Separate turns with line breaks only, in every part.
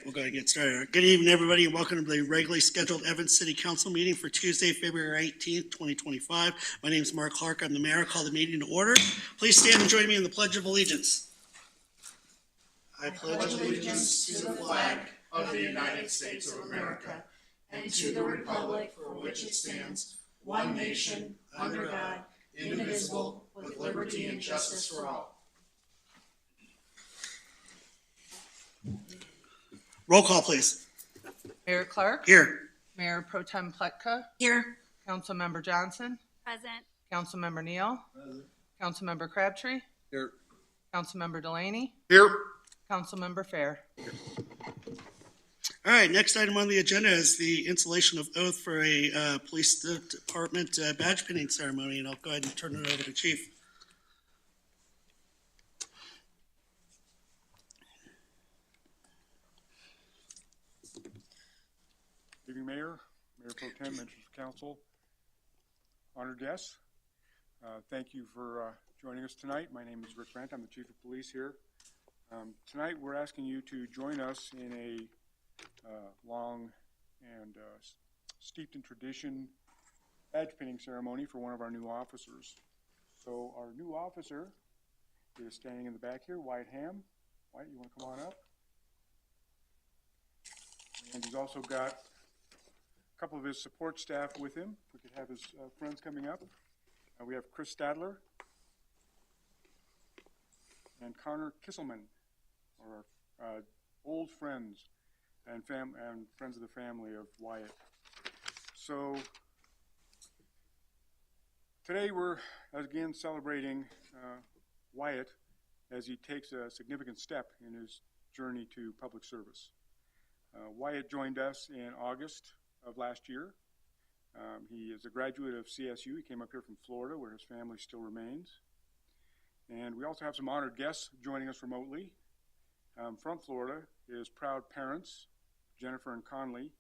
We're going to get started. Good evening, everybody, and welcome to the regularly scheduled Evans City Council meeting for Tuesday, February 18th, 2025. My name is Mark Clark. I'm the mayor. I'll call the meeting to order. Please stand and join me in the Pledge of Allegiance. I pledge allegiance to the flag of the United States of America and to the republic for which it stands, one nation, under God, indivisible, with liberty and justice for all. Roll call, please.
Mayor Clark.
Here.
Mayor Pro Tem Pletka.
Here.
Councilmember Johnson.
Present.
Councilmember Neal. Present. Councilmember Crabtree.
Here.
Councilmember Delaney.
Here.
Councilmember Fair.
All right, next item on the agenda is the installation of oath for a police department badge pinning ceremony, and I'll go ahead and turn it over to Chief.
Good evening, Mayor Pro Tem, members of Council, honored guests. Thank you for joining us tonight. My name is Rick Brandt. I'm the Chief of Police here. Tonight, we're asking you to join us in a long and steeped in tradition badge pinning ceremony for one of our new officers. So our new officer is standing in the back here, Wyatt Ham. Wyatt, you want to come on up? And he's also got a couple of his support staff with him. If we could have his friends coming up. We have Chris Stadler and Connor Kisselman, our old friends and friends of the family of Wyatt. So today we're again celebrating Wyatt as he takes a significant step in his journey to public service. Wyatt joined us in August of last year. He is a graduate of CSU. He came up here from Florida, where his family still remains. And we also have some honored guests joining us remotely. From Florida, his proud parents, Jennifer and Conley,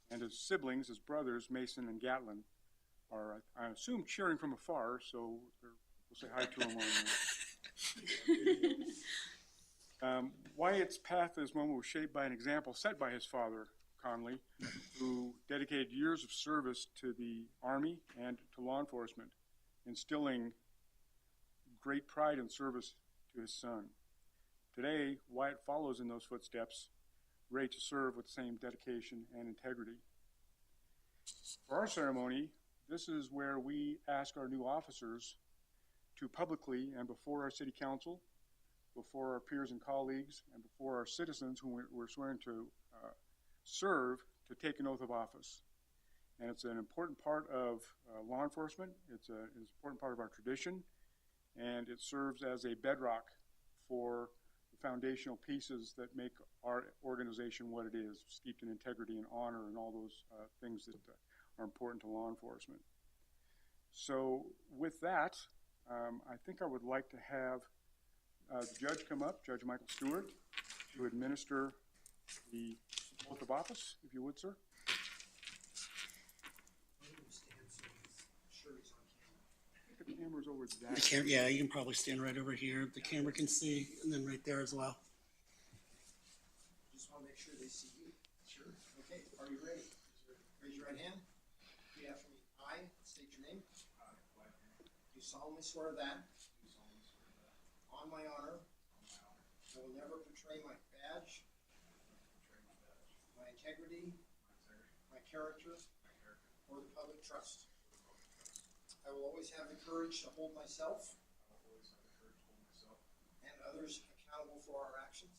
and his siblings, his brothers, Mason and Gatlin, are, I assume, cheering from afar, so we'll say hi to them on Wyatt's path at this moment was shaped by an example set by his father, Conley, who dedicated years of service to the Army and to law enforcement, instilling great pride and service to his son. Today, Wyatt follows in those footsteps, ready to serve with the same dedication and integrity. For our ceremony, this is where we ask our new officers to publicly and before our city council, before our peers and colleagues, and before our citizens who we're swearing to serve, to take an oath of office. And it's an important part of law enforcement. It's an important part of our tradition, and it serves as a bedrock for the foundational pieces that make our organization what it is, steeped in integrity and honor and all those things that are important to law enforcement. So with that, I think I would like to have the judge come up, Judge Michael Stewart, to administer the oath of office, if you would, sir. The camera's over that.
Yeah, you can probably stand right over here. The camera can see, and then right there as well.
Just want to make sure they see you. Sure. Okay, are you ready? Raise your right hand. Repeat after me. I state your name. Do solemnly swear that on my honor, I will never betray my badge, my integrity, my character, or the public trust. I will always have the courage to hold myself and others accountable for our actions.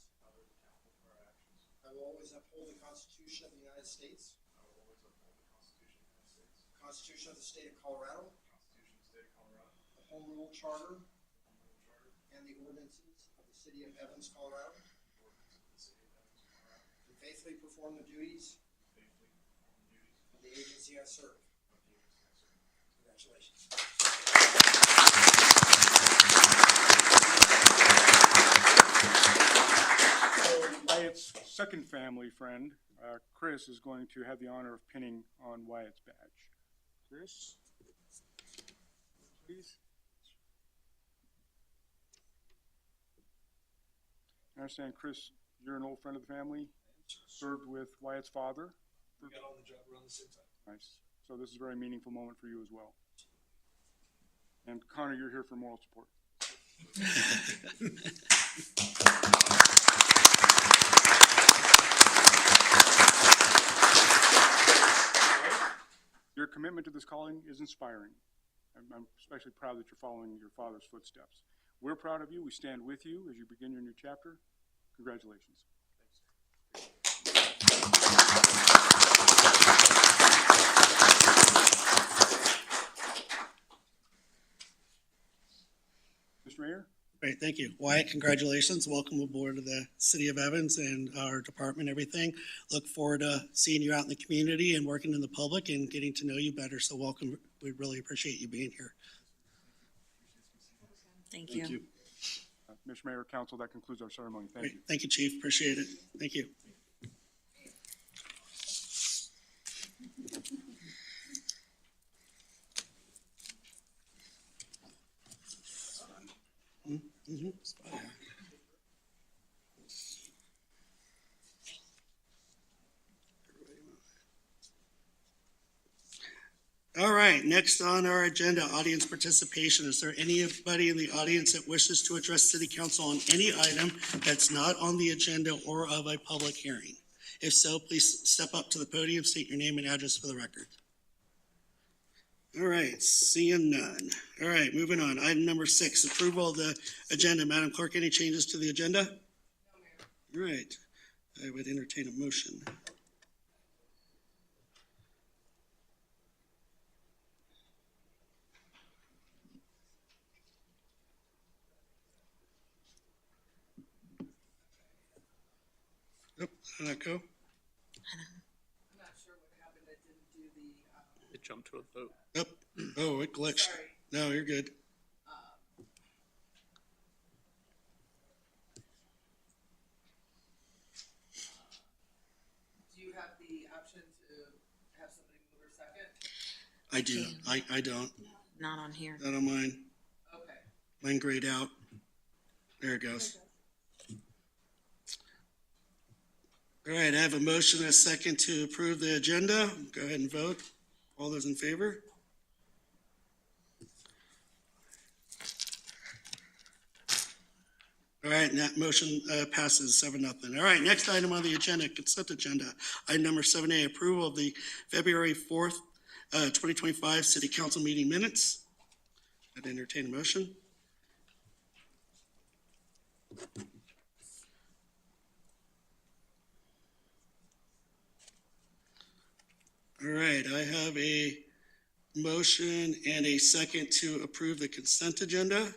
I will always uphold the Constitution of the United States, the Constitution of the State of Colorado, the Home Rule Charter, and the ordinances of the City of Evans, Colorado, and faithfully perform the duties of the agency I serve. Congratulations.
Wyatt's second family friend, Chris, is going to have the honor of pinning on Wyatt's badge. Chris, please. I understand, Chris, you're an old friend of the family. served with Wyatt's father.
We got on the job around the same time.
Nice. So this is a very meaningful moment for you as well. And Connor, you're here for moral support. Your commitment to this calling is inspiring. I'm especially proud that you're following your father's footsteps. We're proud of you. We stand with you as you begin your new chapter. Congratulations. Mr. Mayor?
Great, thank you. Wyatt, congratulations. Welcome aboard to the City of Evans and our department, everything. Look forward to seeing you out in the community and working in the public and getting to know you better. So welcome. We really appreciate you being here.
Thank you.
Mr. Mayor, Council, that concludes our ceremony. Thank you.
Great. Thank you, Chief. Appreciate it. Thank you. All right, next on our agenda, audience participation. Is there anybody in the audience that wishes to address City Council on any item that's not on the agenda or of a public hearing? If so, please step up to the podium, state your name and address for the record. All right, seeing none. All right, moving on. Item number 6, approval of the agenda. Madam Clerk, any changes to the agenda? No, Mayor. All right, I would entertain a motion. Nope, did that go?
I'm not sure what happened. I didn't do the,
It jumped to a vote.
Yep. Oh, it glitched.
sorry.
No, you're good.
Do you have the option to have somebody move or second?
I do. I don't.
Not on here.
Not on mine.
Okay.
Mine grayed out. There it goes. All right, I have a motion and a second to approve the agenda. Go ahead and vote. All those in favor? All right, and that motion passes 7-0. All right, next item on the agenda, consent agenda. Item number 7A, approval of the February 4th, 2025 City Council meeting minutes. I'd entertain a motion. All right, I have a motion and a second to approve the consent agenda.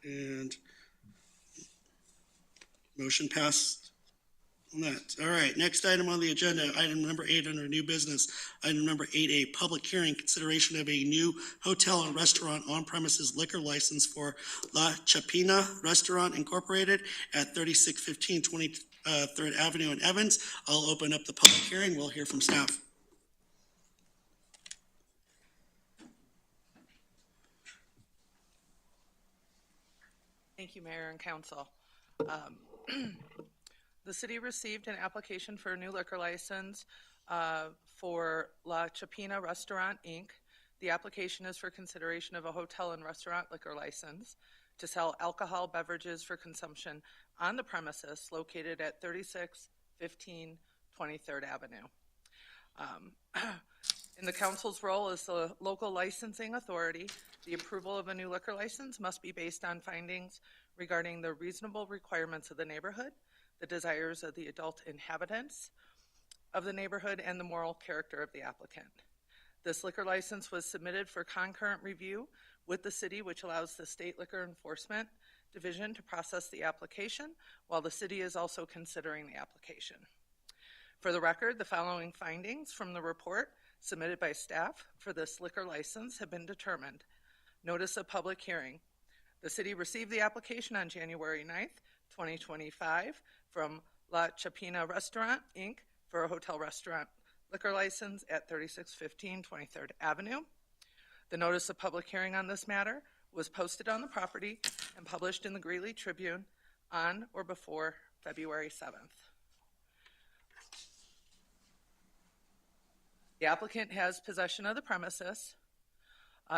And motion passed on that. All right, next item on the agenda, item number 8 under new business. Item number 8A, public hearing, consideration of a new hotel and restaurant on-premises liquor license for La Chapina Restaurant Incorporated at 3615 23rd Avenue in Evans. I'll open up the public hearing. We'll hear from staff.
Thank you, Mayor and Council. The city received an application for a new liquor license for La Chapina Restaurant, Inc. The application is for consideration of a hotel and restaurant liquor license to sell alcohol beverages for consumption on the premises located at 3615 23rd Avenue. In the council's role as the local licensing authority, the approval of a new liquor license must be based on findings regarding the reasonable requirements of the neighborhood, the desires of the adult inhabitants of the neighborhood, and the moral character of the applicant. This liquor license was submitted for concurrent review with the city, which allows the State Liquor Enforcement Division to process the application, while the city is also considering the application. For the record, the following findings from the report submitted by staff for this liquor license have been determined. Notice of public hearing. The city received the application on January 9th, 2025 from La Chapina Restaurant, Inc. for a hotel restaurant liquor license at 3615 23rd Avenue. The notice of public hearing on this matter was posted on the property and published in the Greeley Tribune on or before February 7th. The applicant has possession of the premises.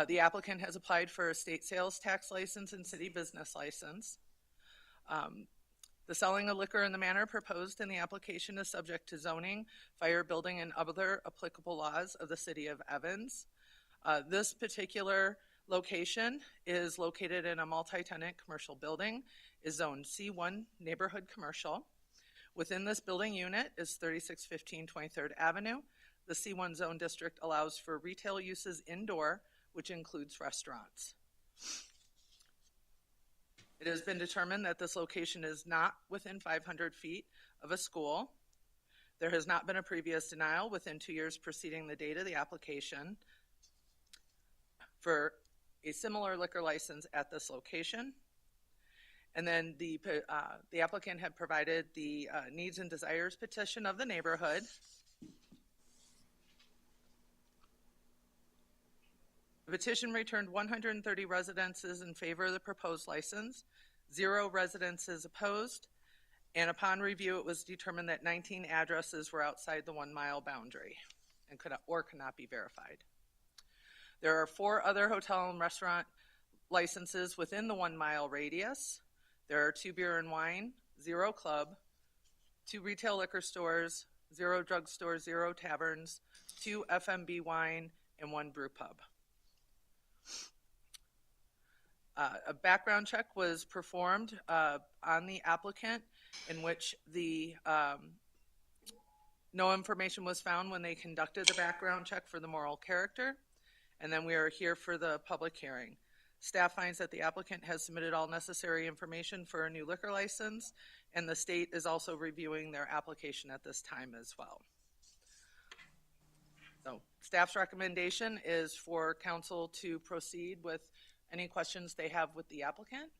The applicant has applied for a state sales tax license and city business license. The selling of liquor in the manner proposed in the application is subject to zoning, fire, building, and other applicable laws of the city of Evans. This particular location is located in a multi-tenant commercial building, is zoned C1 Neighborhood Commercial. Within this building unit is 3615 23rd Avenue. The C1 zone district allows for retail uses indoor, which includes restaurants. It has been determined that this location is not within 500 feet of a school. There has not been a previous denial within 2 years preceding the date of the application for a similar liquor license at this location. And then the applicant had provided the needs and desires petition of the neighborhood. The petition returned 130 residences in favor of the proposed license, 0 residences opposed, and upon review, it was determined that 19 addresses were outside the 1 mile boundary and could not be verified. There are 4 other hotel and restaurant licenses within the 1 mile radius. There are 2 beer and wine, 0 club, 2 retail liquor stores, 0 drugstores, 0 taverns, 2 FMB wine, and 1 brew pub. A background check was performed on the applicant in which no information was found when they conducted the background check for the moral character. And then we are here for the public hearing. Staff finds that the applicant has submitted all necessary information for a new liquor license, and the state is also reviewing their application at this time as well. So staff's recommendation is for council to proceed with any questions they have with the applicant,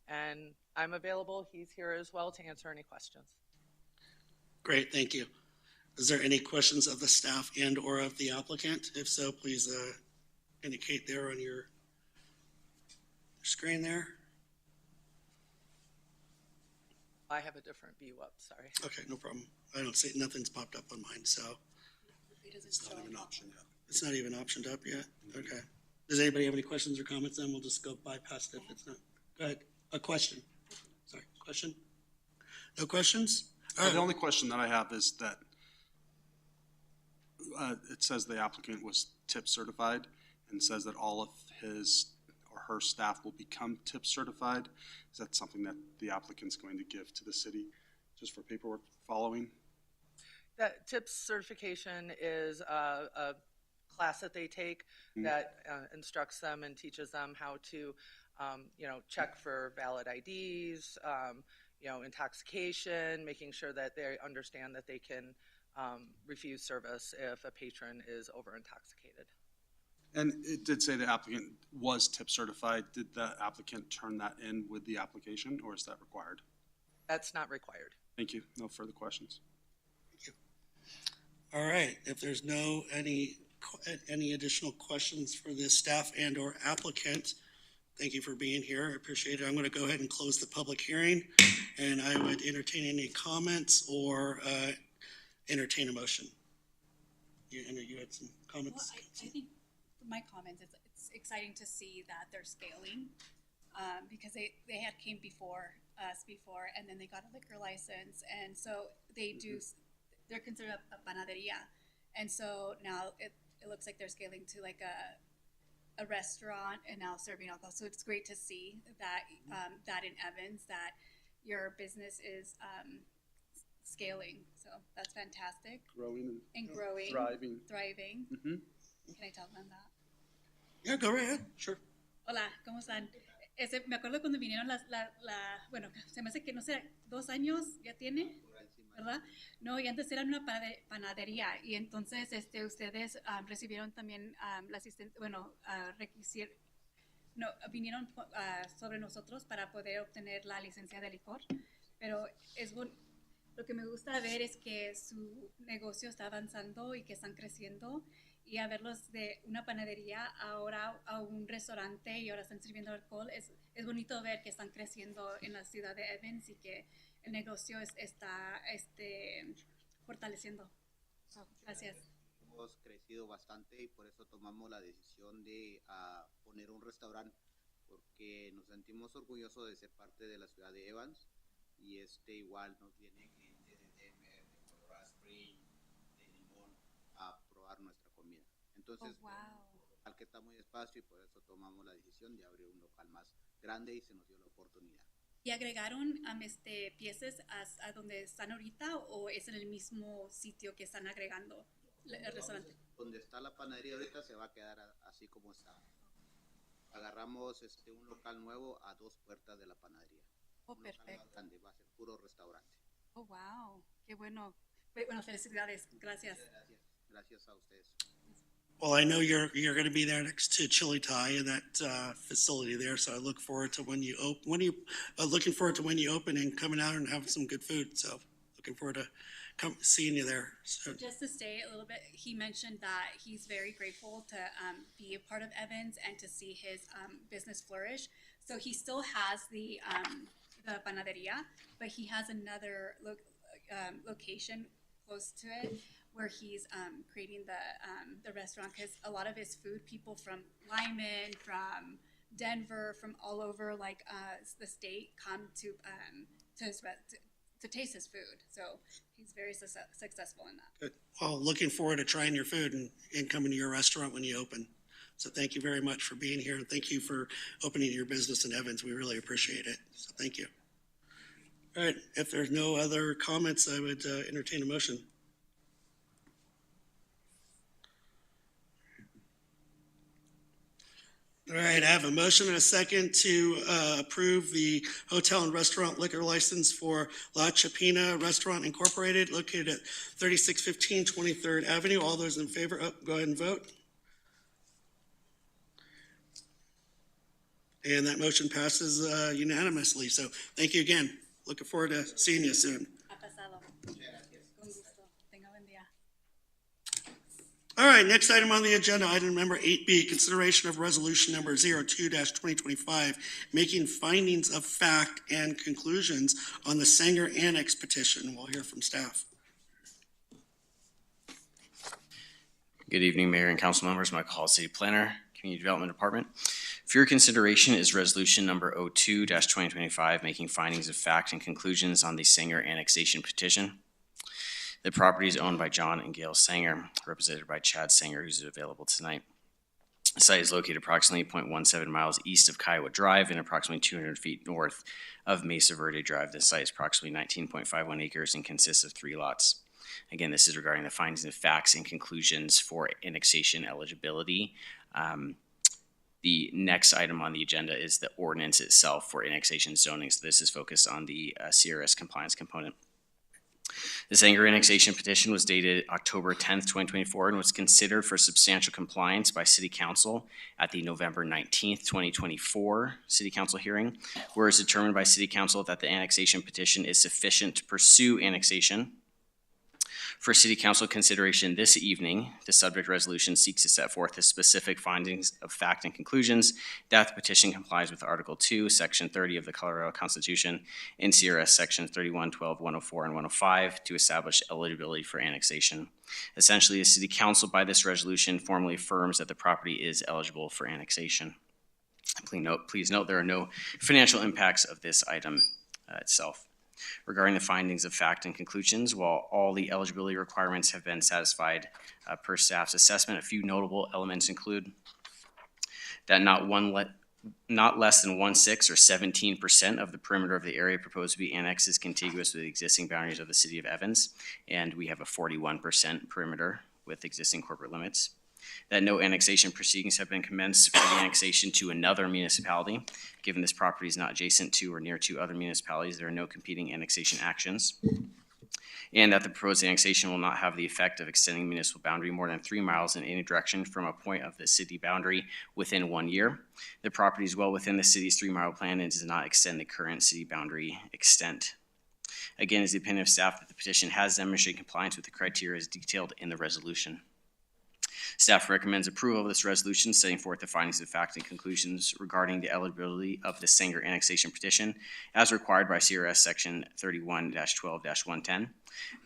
and I'm available. He's here as well to answer any questions.
Great, thank you. Is there any questions of the staff and or of the applicant? If so, please indicate there on your screen there.
I have a different view up, sorry.
Okay, no problem. I don't see, nothing's popped up on mine, so.
It's not even optioned yet.
It's not even optioned up yet? Okay. Does anybody have any questions or comments? Then we'll just go bypass it if it's not. Go ahead. A question. Sorry, question? No questions? All right.
The only question that I have is that it says the applicant was tip certified and says that all of his or her staff will become tip certified. Is that something that the applicant's going to give to the city just for paperwork following?
That TIPS certification is a class that they take that instructs them and teaches them how to, check for valid IDs, intoxication, making sure that they understand that they can refuse service if a patron is over intoxicated.
And it did say the applicant was tip certified. Did the applicant turn that in with the application, or is that required?
That's not required.
Thank you. No further questions.
All right, if there's any additional questions for the staff and or applicant, thank you for being here. I appreciate it. I'm going to go ahead and close the public hearing, and I would entertain any comments or entertain a motion. You had some comments?
Well, I think my comments, it's exciting to see that they're scaling because they had came before us and then they got a liquor license, and so they do. They're considered a panaderia, and so now it looks like they're scaling to like a restaurant and now serving alcohol. So it's great to see that that in Evans that your business is scaling. So that's fantastic.
Growing
And growing,
thriving.
Can I tell them that?
Yeah, go right ahead. Sure.
Hola, ¿cómo están? Me acuerdo cuando vinieron bueno, se me hace que no sé, 2 años ya tiene, ¿verdad? No, y antes eran una panadería y entonces ustedes recibieron también la asistencia, bueno, vinieron sobre nosotros para poder obtener la licencia de licor, pero lo que me gusta ver es que su negocio está avanzando y que están creciendo y a verlos de una panadería ahora a un restaurante y ahora están sirviendo alcohol. Es bonito ver que están creciendo en la ciudad de Evans y que el negocio está fortaleciendo. So, gracias.
Hemos crecido bastante y por eso tomamos la decisión de poner un restaurante porque nos sentimos orgullosos de ser parte de la ciudad de Evans y igual nos viene gente de Denver, de Colorado Springs, de Limón a probar nuestra comida. Entonces, al que está muy despacio y por eso tomamos la decisión de abrir un local más grande y se nos dio la oportunidad.
¿Y agregaron piezas a donde están ahorita o es en el mismo sitio que están agregando el restaurante?
Donde está la panadería ahorita se va a quedar así como está. Agarramos un local nuevo a 2 puertas de la panadería.
Oh,
Un local
perfecto.
más grande, va a ser puro restaurante.
Oh, wow. Qué bueno. Bueno, felicidades. Gracias.
Gracias. Gracias a ustedes.
Well, I know you're going to be there next to Chili Thai in that facility there, so I look forward to when you looking forward to when you open and coming out and having some good food. So looking forward to seeing you there. So
Just to stay a little bit, he mentioned that he's very grateful to be a part of Evans and to see his business flourish. So he still has the panaderia, but he has another location close to it where he's creating the restaurant, because a lot of his food, people from Lyman, from Denver, from all over the state come to taste his food. So he's very successful in that.
good. Well, looking forward to trying your food and coming to your restaurant when you open. So thank you very much for being here, and thank you for opening your business in Evans. We really appreciate it. So thank you. All right, if there's no other comments, I would entertain a motion. All right, I have a motion and a second to approve the hotel and restaurant liquor license for La Chapina Restaurant Incorporated located at 3615 23rd Avenue. All those in favor, go ahead and vote. And that motion passes unanimously. So thank you again. Looking forward to seeing you soon.
Ha pasado. Con gusto. Tenga buen día.
All right, next item on the agenda, item number 8B, consideration of resolution number 02-2025, making findings of fact and conclusions on the Sanger Annex petition. We'll hear from staff.
Good evening, Mayor and Council members. Michael Hall, City Planner, Community Development Department. For your consideration is resolution number 02-2025, making findings of fact and conclusions on the Sanger annexation petition. The property is owned by John and Gail Sanger, represented by Chad Sanger, who's available tonight. The site is located approximately 0.17 miles east of Kiowa Drive and approximately 200 feet north of Mesa Verde Drive. The site is approximately 19.51 acres and consists of 3 lots. Again, this is regarding the findings of facts and conclusions for annexation eligibility. The next item on the agenda is the ordinance itself for annexation zoning. So this is focused on the CRS compliance component. The Sanger annexation petition was dated October 10th, 2024, and was considered for substantial compliance by City Council at the November 19th, 2024 City Council hearing, where it's determined by City Council that the annexation petition is sufficient to pursue annexation. For City Council consideration this evening, the subject resolution seeks to set forth the specific findings of fact and conclusions that the petition complies with Article 2, Section 30 of the Colorado Constitution, and CRS Sections 31, 12, 104, and 105 to establish eligibility for annexation. Essentially, the City Council by this resolution formally affirms that the property is eligible for annexation. Please note there are no financial impacts of this item itself. Regarding the findings of fact and conclusions, while all the eligibility requirements have been satisfied per staff's assessment, a few notable elements include that not less than 1/6 or 17% of the perimeter of the area proposed to be annexed is contiguous with the existing boundaries of the city of Evans, and we have a 41% perimeter with existing corporate limits. That no annexation proceedings have been commenced for the annexation to another municipality. Given this property is not adjacent to or near to other municipalities, there are no competing annexation actions. And that the proposed annexation will not have the effect of extending the municipal boundary more than 3 miles in any direction from a point of the city boundary within 1 year. The property is well within the city's 3-mile plan and does not extend the current city boundary extent. Again, it's the opinion of staff that the petition has demonstrated compliance with the criteria as detailed in the resolution. Staff recommends approval of this resolution, setting forth the findings of fact and conclusions regarding the eligibility of the Sanger annexation petition as required by CRS Section 31-12-110.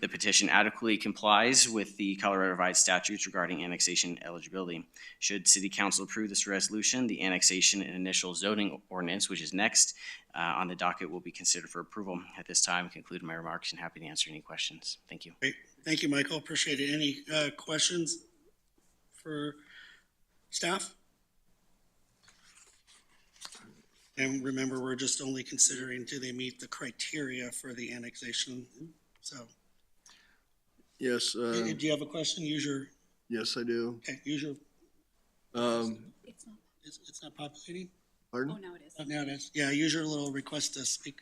The petition adequately complies with the Colorado Revised statutes regarding annexation eligibility. Should City Council approve this resolution, the annexation and initial zoning ordinance, which is next on the docket, will be considered for approval. At this time, I conclude my remarks and happy to answer any questions. Thank you.
Great. Thank you, Michael. Appreciate it. Any questions for staff? And remember, we're just only considering, do they meet the criteria for the annexation? So,
Yes,
do you have a question? Use your,
yes, I do.
okay, use your,
It's not,
it's not populating?
oh,
Pardon?
now it is.
Oh, now it is. Yeah, use your little request to speak.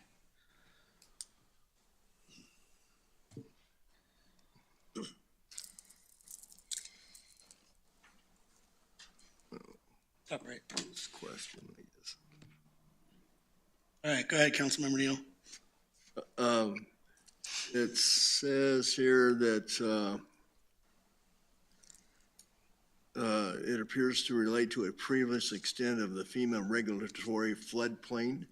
Top right.
This question, I guess.
All right, go ahead, Councilmember Neal.
It says here that, it appears to relate to a previous extent of the FEMA regulatory floodplain.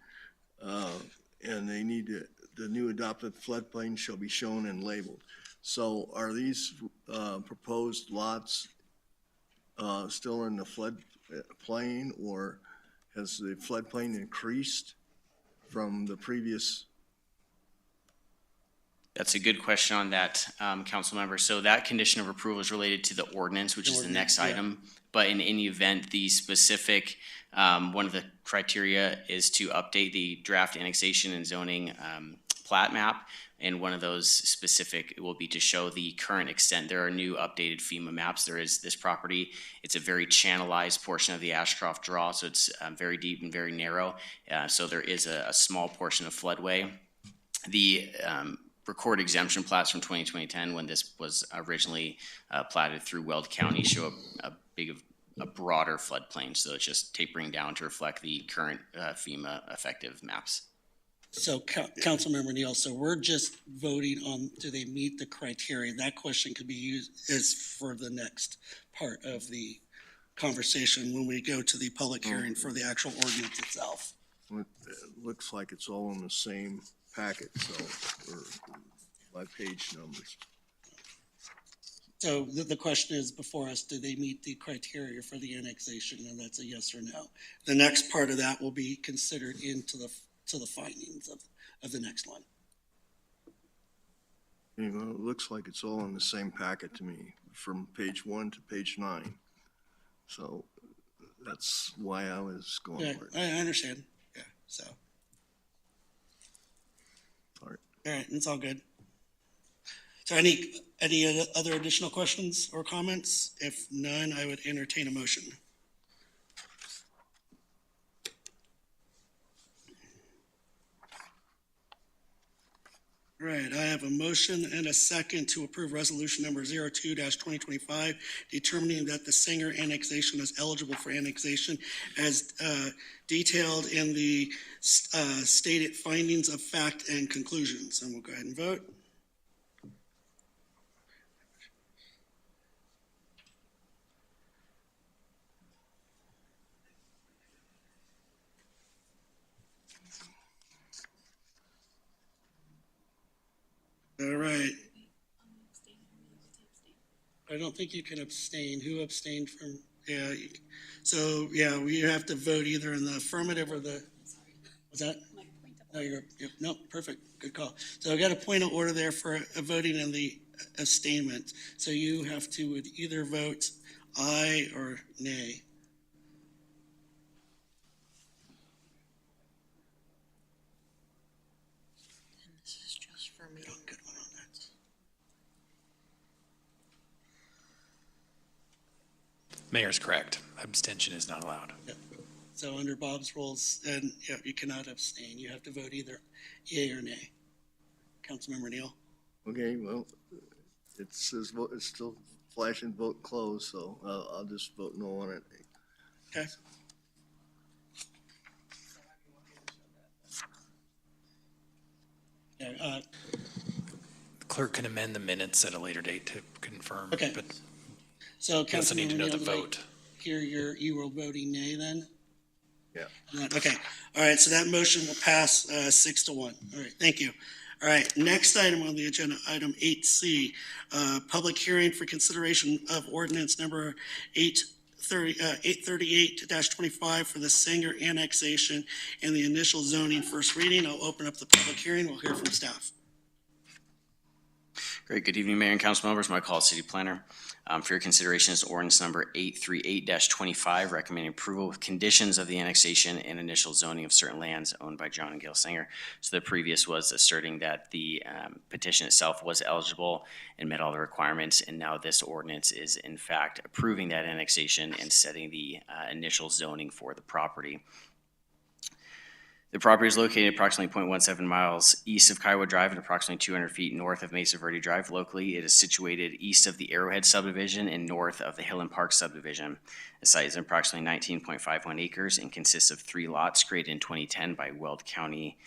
And they need to, the new adopted floodplain shall be shown and labeled. So are these, proposed lots, still in the floodplain, or has the floodplain increased from the previous?
That's a good question on that, council member. So that condition of approval is related to the ordinance, which is the next item. But in any event, the specific, one of the criteria is to update the draft annexation and zoning plat map. And one of those specific will be to show the current extent. There are new updated FEMA maps. There is this property. It's a very channelized portion of the Ashcroft Draw, so it's very deep and very narrow. So there is a small portion of floodway. The record exemption plats from 2010, when this was originally platted through Weld County, show a broader floodplain. So it's just tapering down to reflect the current FEMA effective maps.
So Councilmember Neal, so we're just voting on, do they meet the criteria? That question could be used as for the next part of the conversation when we go to the public hearing for the actual ordinance itself.
It looks like it's all in the same packet, so, or by page numbers.
So the question is before us, do they meet the criteria for the annexation? And that's a yes or no. The next part of that will be considered into the findings of the next one.
You know, it looks like it's all in the same packet to me, from page 1 to page 9. So that's why I was going
Yeah,
for it.
I understand. Yeah, so.
All right.
All right, it's all good. So any other additional questions or comments? If none, I would entertain a motion. Right, I have a motion and a second to approve resolution number 02-2025, determining that the Sanger annexation is eligible for annexation as detailed in the stated findings of fact and conclusions. And we'll go ahead and vote. All right. I don't think you can abstain. Who abstained from, yeah. So, yeah, we have to vote either in the affirmative or the, was that? No, no, perfect. Good call. So I got a point of order there for voting in the abstainment. So you have to would either vote aye or nay.
This is just for me.
Good one on that.
Mayor's correct. Abstention is not allowed.
Yep. So under Bob's rules, and yeah, you cannot abstain. You have to vote either yea or nay. Councilmember Neal.
Okay, well, it says vote, it's still flashing vote closed, so I'll just vote no on it.
Okay. Yeah,
The clerk can amend the minutes at a later date to confirm.
Okay.
But
So
We also need to
Councilmember
know
Neal,
the
did I
vote.
hear you were voting nay then?
Yeah.
Okay, all right, so that motion will pass 6-1. All right, thank you. All right, next item on the agenda, item 8C, public hearing for consideration of ordinance number 838-25 for the Sanger annexation and the initial zoning first reading. I'll open up the public hearing. We'll hear from staff.
Great. Good evening, Mayor and council members. Mike Hall, City Planner. For your consideration is ordinance number 838-25, recommending approval with conditions of the annexation and initial zoning of certain lands owned by John and Gail Sanger. So the previous was asserting that the petition itself was eligible and met all the requirements, and now this ordinance is in fact approving that annexation and setting the initial zoning for the property. The property is located approximately 0.17 miles east of Kiowa Drive and approximately 200 feet north of Mesa Verde Drive. Locally, it is situated east of the Arrowhead subdivision and north of the Highland Park subdivision. The site is approximately 19.51 acres and consists of 3 lots created in 2010 by Weld County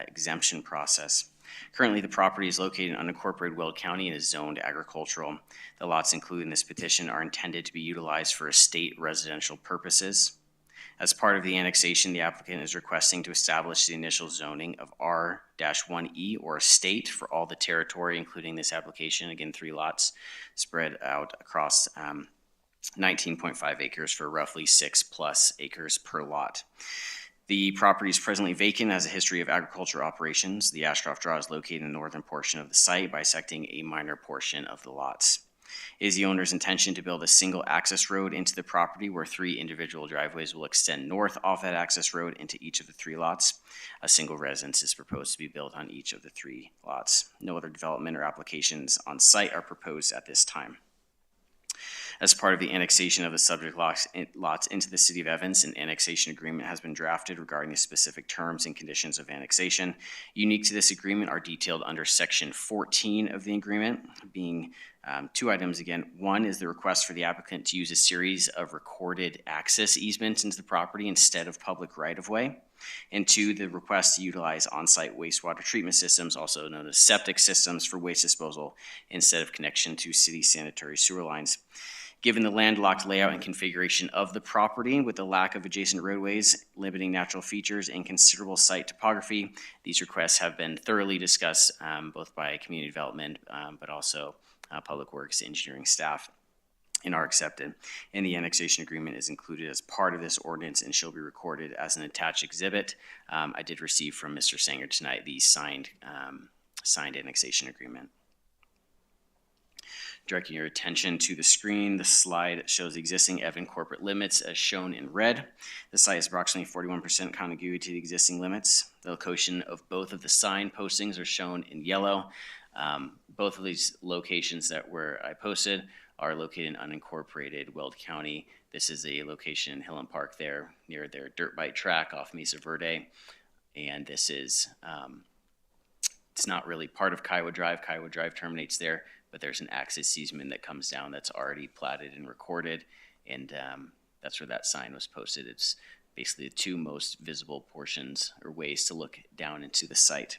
exemption process. Currently, the property is located in unincorporated Weld County and is zoned agricultural. The lots included in this petition are intended to be utilized for estate residential purposes. As part of the annexation, the applicant is requesting to establish the initial zoning of R-1E or estate for all the territory, including this application, again, 3 lots spread out across 19.5 acres for roughly 6+ acres per lot. The property is presently vacant, has a history of agricultural operations. The Ashcroft Draw is located in the northern portion of the site, bisecting a minor portion of the lots. It is the owner's intention to build a single access road into the property where 3 individual driveways will extend north off that access road into each of the 3 lots. A single residence is proposed to be built on each of the 3 lots. No other development or applications on site are proposed at this time. As part of the annexation of the subject lots into the city of Evans, an annexation agreement has been drafted regarding the specific terms and conditions of annexation. Unique to this agreement are detailed under section 14 of the agreement, being 2 items again. One is the request for the applicant to use a series of recorded access easements into the property instead of public right-of-way. And 2, the request to utilize on-site wastewater treatment systems, also known as septic systems, for waste disposal instead of connection to city sanitary sewer lines. Given the landlocked layout and configuration of the property with the lack of adjacent roadways, limiting natural features, and considerable site topography, these requests have been thoroughly discussed both by community development but also public works engineering staff and are accepted. And the annexation agreement is included as part of this ordinance and shall be recorded as an attached exhibit. I did receive from Mr. Sanger tonight the signed annexation agreement. Directing your attention to the screen, the slide shows the existing Evan corporate limits as shown in red. The site is approximately 41% contiguous to the existing limits. The location of both of the sign postings are shown in yellow. Both of these locations that I posted are located in unincorporated Weld County. This is a location in Highland Park there near their dirt bike track off Mesa Verde. And this is, it's not really part of Kiowa Drive. Kiowa Drive terminates there, but there's an access easement that comes down that's already platted and recorded, and that's where that sign was posted. It's basically the 2 most visible portions or ways to look down into the site.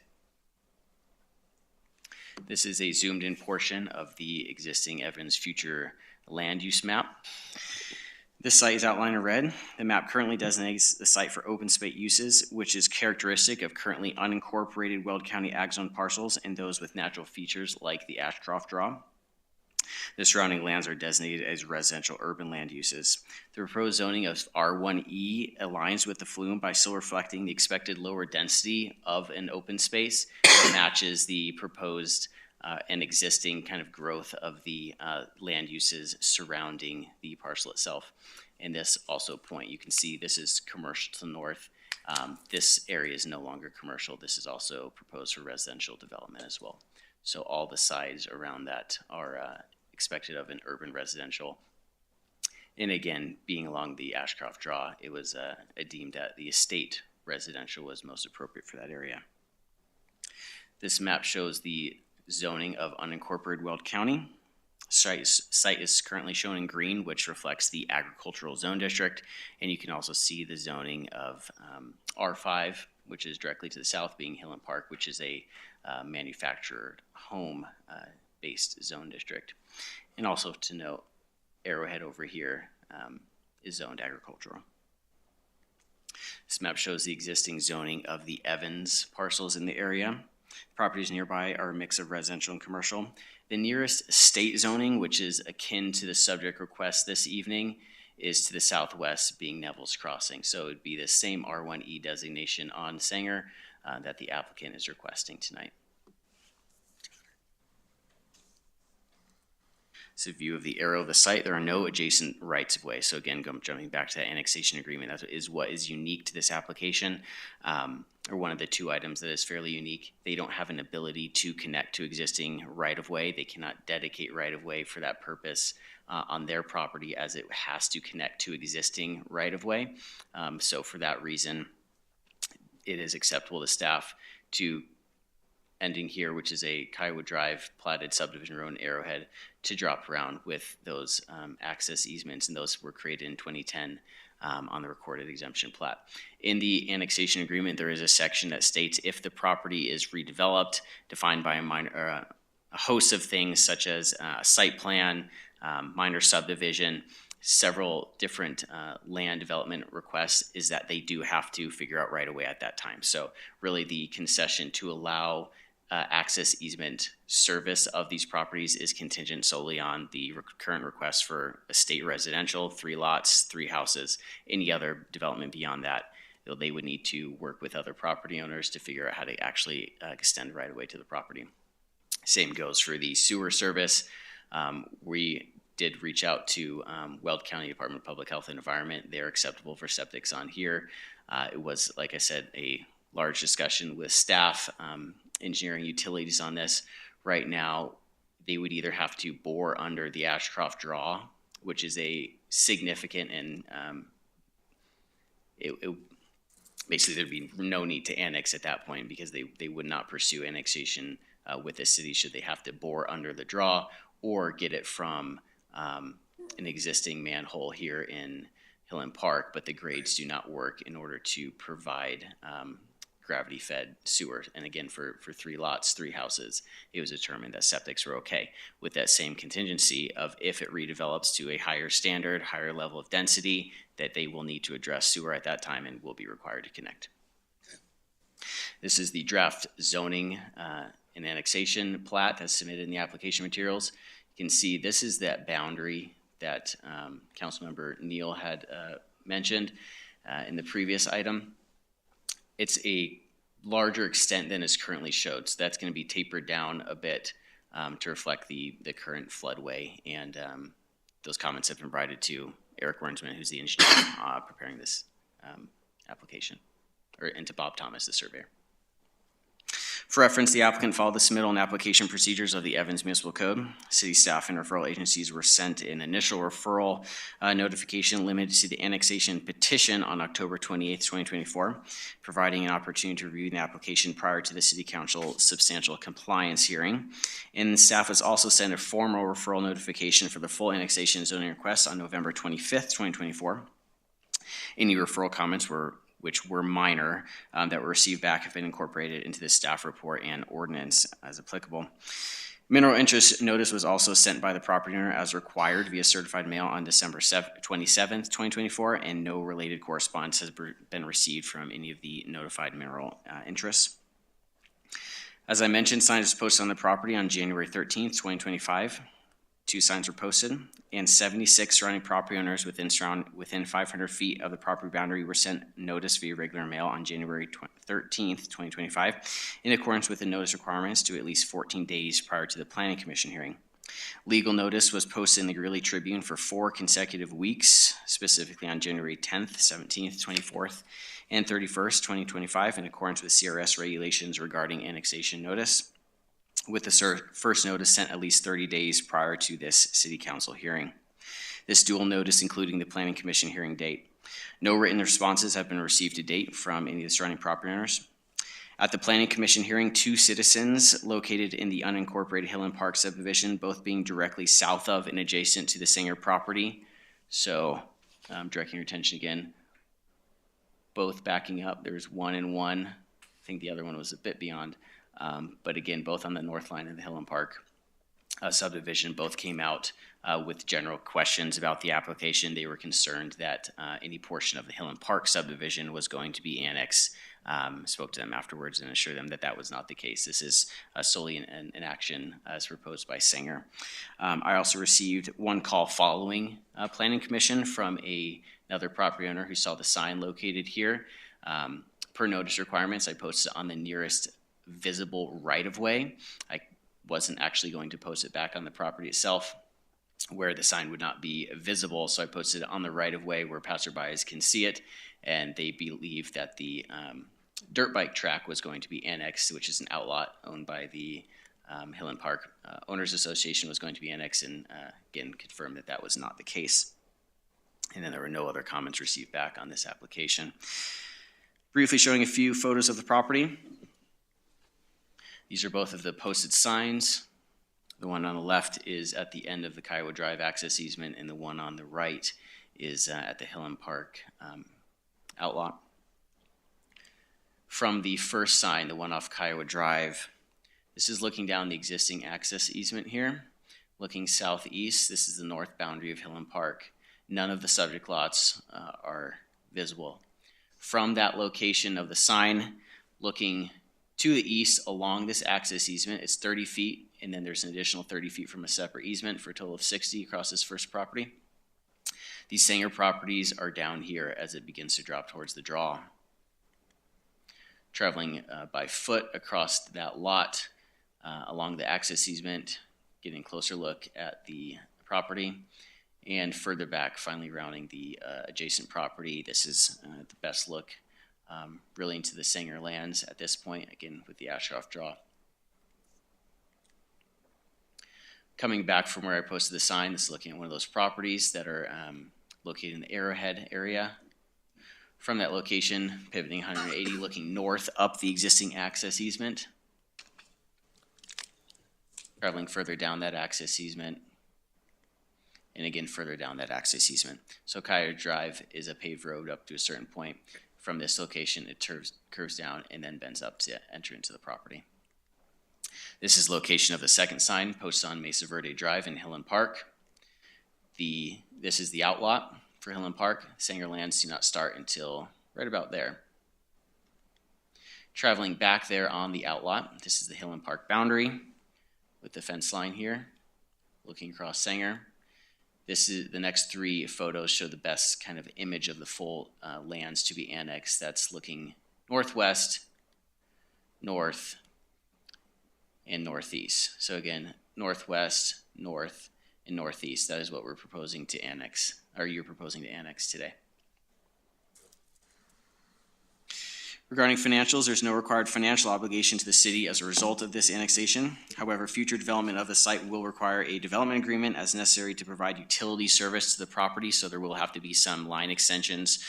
This is a zoomed in portion of the existing Evans future land use map. This site is outlined in red. The map currently designates the site for open space uses, which is characteristic of currently unincorporated Weld County Ag Zone parcels and those with natural features like the Ashcroft Draw. The surrounding lands are designated as residential urban land uses. The proposed zoning of R1E aligns with the flume by still reflecting the expected lower density of an open space that matches the proposed and existing kind of growth of the land uses surrounding the parcel itself. And this also point, you can see this is commercial to the north. This area is no longer commercial. This is also proposed for residential development as well. So all the sides around that are expected of an urban residential. And again, being along the Ashcroft Draw, it was deemed that the estate residential was most appropriate for that area. This map shows the zoning of unincorporated Weld County. Site is currently shown in green, which reflects the agricultural zone district. And you can also see the zoning of R5, which is directly to the south, being Highland Park, which is a manufactured home based zone district. And also to note, Arrowhead over here is zoned agricultural. This map shows the existing zoning of the Evans parcels in the area. Properties nearby are a mix of residential and commercial. The nearest state zoning, which is akin to the subject request this evening, is to the southwest, being Neville's Crossing. So it would be the same R1E designation on Sanger that the applicant is requesting tonight. It's a view of the arrow of the site. There are no adjacent rights of way. So again, jumping back to that annexation agreement, that is what is unique to this application, or one of the two items that is fairly unique. They don't have an ability to connect to existing right of way. They cannot dedicate right of way for that purpose on their property, as it has to connect to existing right of way. So for that reason, it is acceptable to staff to ending here, which is a Kiowa Drive platted subdivision road in Arrowhead, to drop around with those access easements, and those were created in 2010 on the recorded exemption plat. In the annexation agreement, there is a section that states if the property is redeveloped, defined by a host of things such as a site plan, minor subdivision, several different land development requests, is that they do have to figure out right away at that time. So really the concession to allow access easement service of these properties is contingent solely on the current request for estate residential, 3 lots, 3 houses. Any other development beyond that, they would need to work with other property owners to figure out how to actually extend right away to the property. Same goes for the sewer service. We did reach out to Weld County Department of Public Health and Environment. They're acceptable for septics on here. It was, like I said, a large discussion with staff, engineering, utilities on this. Right now, they would either have to bore under the Ashcroft Draw, which is a significant and basically there'd be no need to annex at that point, because they would not pursue annexation with the city should they have to bore under the draw or get it from an existing manhole here in Hillen Park, but the grades do not work in order to provide gravity-fed sewer. And again, for 3 lots, 3 houses, it was determined that septics were okay, with that same contingency of if it redevelops to a higher standard, higher level of density, that they will need to address sewer at that time and will be required to connect. This is the draft zoning and annexation plat that's submitted in the application materials. You can see this is that boundary that Councilmember Neal had mentioned in the previous item. It's a larger extent than is currently showed, so that's going to be tapered down a bit to reflect the current floodway, and those comments have been provided to Eric Wernsman, who's the engineer preparing this application, and to Bob Thomas, the surveyor. For reference, the applicant followed the submittal and application procedures of the Evans Municipal Code. City staff and referral agencies were sent an initial referral notification limited to the annexation petition on October 28th, 2024, providing an opportunity to review the application prior to the City Council substantial compliance hearing. And staff was also sent a formal referral notification for the full annexation zoning request on November 25th, 2024. Any referral comments which were minor, that were received back have been incorporated into the staff report and ordinance as applicable. Mineral interest notice was also sent by the property owner as required via certified mail on December 27th, 2024, and no related correspondence has been received from any of the notified mineral interests. As I mentioned, signs were posted on the property on January 13th, 2025. 2 signs were posted, and 76 surrounding property owners within 500 feet of the property boundary were sent notice via regular mail on January 13th, 2025, in accordance with the notice requirements to at least 14 days prior to the Planning Commission hearing. Legal notice was posted in the Greeley Tribune for 4 consecutive weeks, specifically on January 10th, 17th, 24th, and 31st, 2025, in accordance with CRS regulations regarding annexation notice, with the first notice sent at least 30 days prior to this City Council hearing. This dual notice including the Planning Commission hearing date. No written responses have been received to date from any of the surrounding property owners. At the Planning Commission hearing, 2 citizens located in the unincorporated Hillen Park subdivision, both being directly south of and adjacent to the Sanger property. So directing your attention again, both backing up. There's 1 and 1. I think the other one was a bit beyond. But again, both on the north line of the Hillen Park. subdivision both came out with general questions about the application. They were concerned that any portion of the Hill and Park subdivision was going to be annexed. Spoke to them afterwards and assured them that that was not the case. This is solely an action as proposed by Singer. I also received one call following Planning Commission from another property owner who saw the sign located here. Per notice requirements, I posted on the nearest visible right-of-way. I wasn't actually going to post it back on the property itself where the sign would not be visible, so I posted it on the right-of-way where passerbys can see it, and they believe that the dirt bike track was going to be annexed, which is an outlot owned by the Hill and Park Owners Association, was going to be annexed, and again confirmed that that was not the case. And then there were no other comments received back on this application. Briefly showing a few photos of the property. These are both of the posted signs. The one on the left is at the end of the Kiowa Drive access easement, and the one on the right is at the Hill and Park outlot. From the first sign, the one off Kiowa Drive, this is looking down the existing access easement here. Looking southeast, this is the north boundary of Hill and Park. None of the subject lots are visible. From that location of the sign, looking to the east along this access easement, it's 30 feet, and then there's an additional 30 feet from a separate easement for a total of 60 across this first property. These Sanger properties are down here as it begins to drop towards the draw. Traveling by foot across that lot along the access easement, getting a closer look at the property, and further back, finally rounding the adjacent property. This is the best look really into the Sanger lands at this point, again with the Ashcroft draw. Coming back from where I posted the sign, this is looking at one of those properties that are located in the Arrowhead area. From that location, pivoting 180, looking north up the existing access easement. Traveling further down that access easement, and again further down that access easement. So Kiowa Drive is a paved road up to a certain point. From this location, it curves down and then bends up to enter into the property. This is location of the second sign posted on Mesa Verde Drive in Hill and Park. This is the outlot for Hill and Park. Sanger lands do not start until right about there. Traveling back there on the outlot, this is the Hill and Park boundary with the fence line here, looking across Sanger. This is the next three photos show the best kind of image of the full lands to be annexed. That's looking northwest, north, and northeast. So again, northwest, north, and northeast. That is what we're proposing to annex, or you're proposing to annex today. Regarding financials, there's no required financial obligation to the city as a result of this annexation. However, future development of the site will require a development agreement as necessary to provide utility service to the property, so there will have to be some line extensions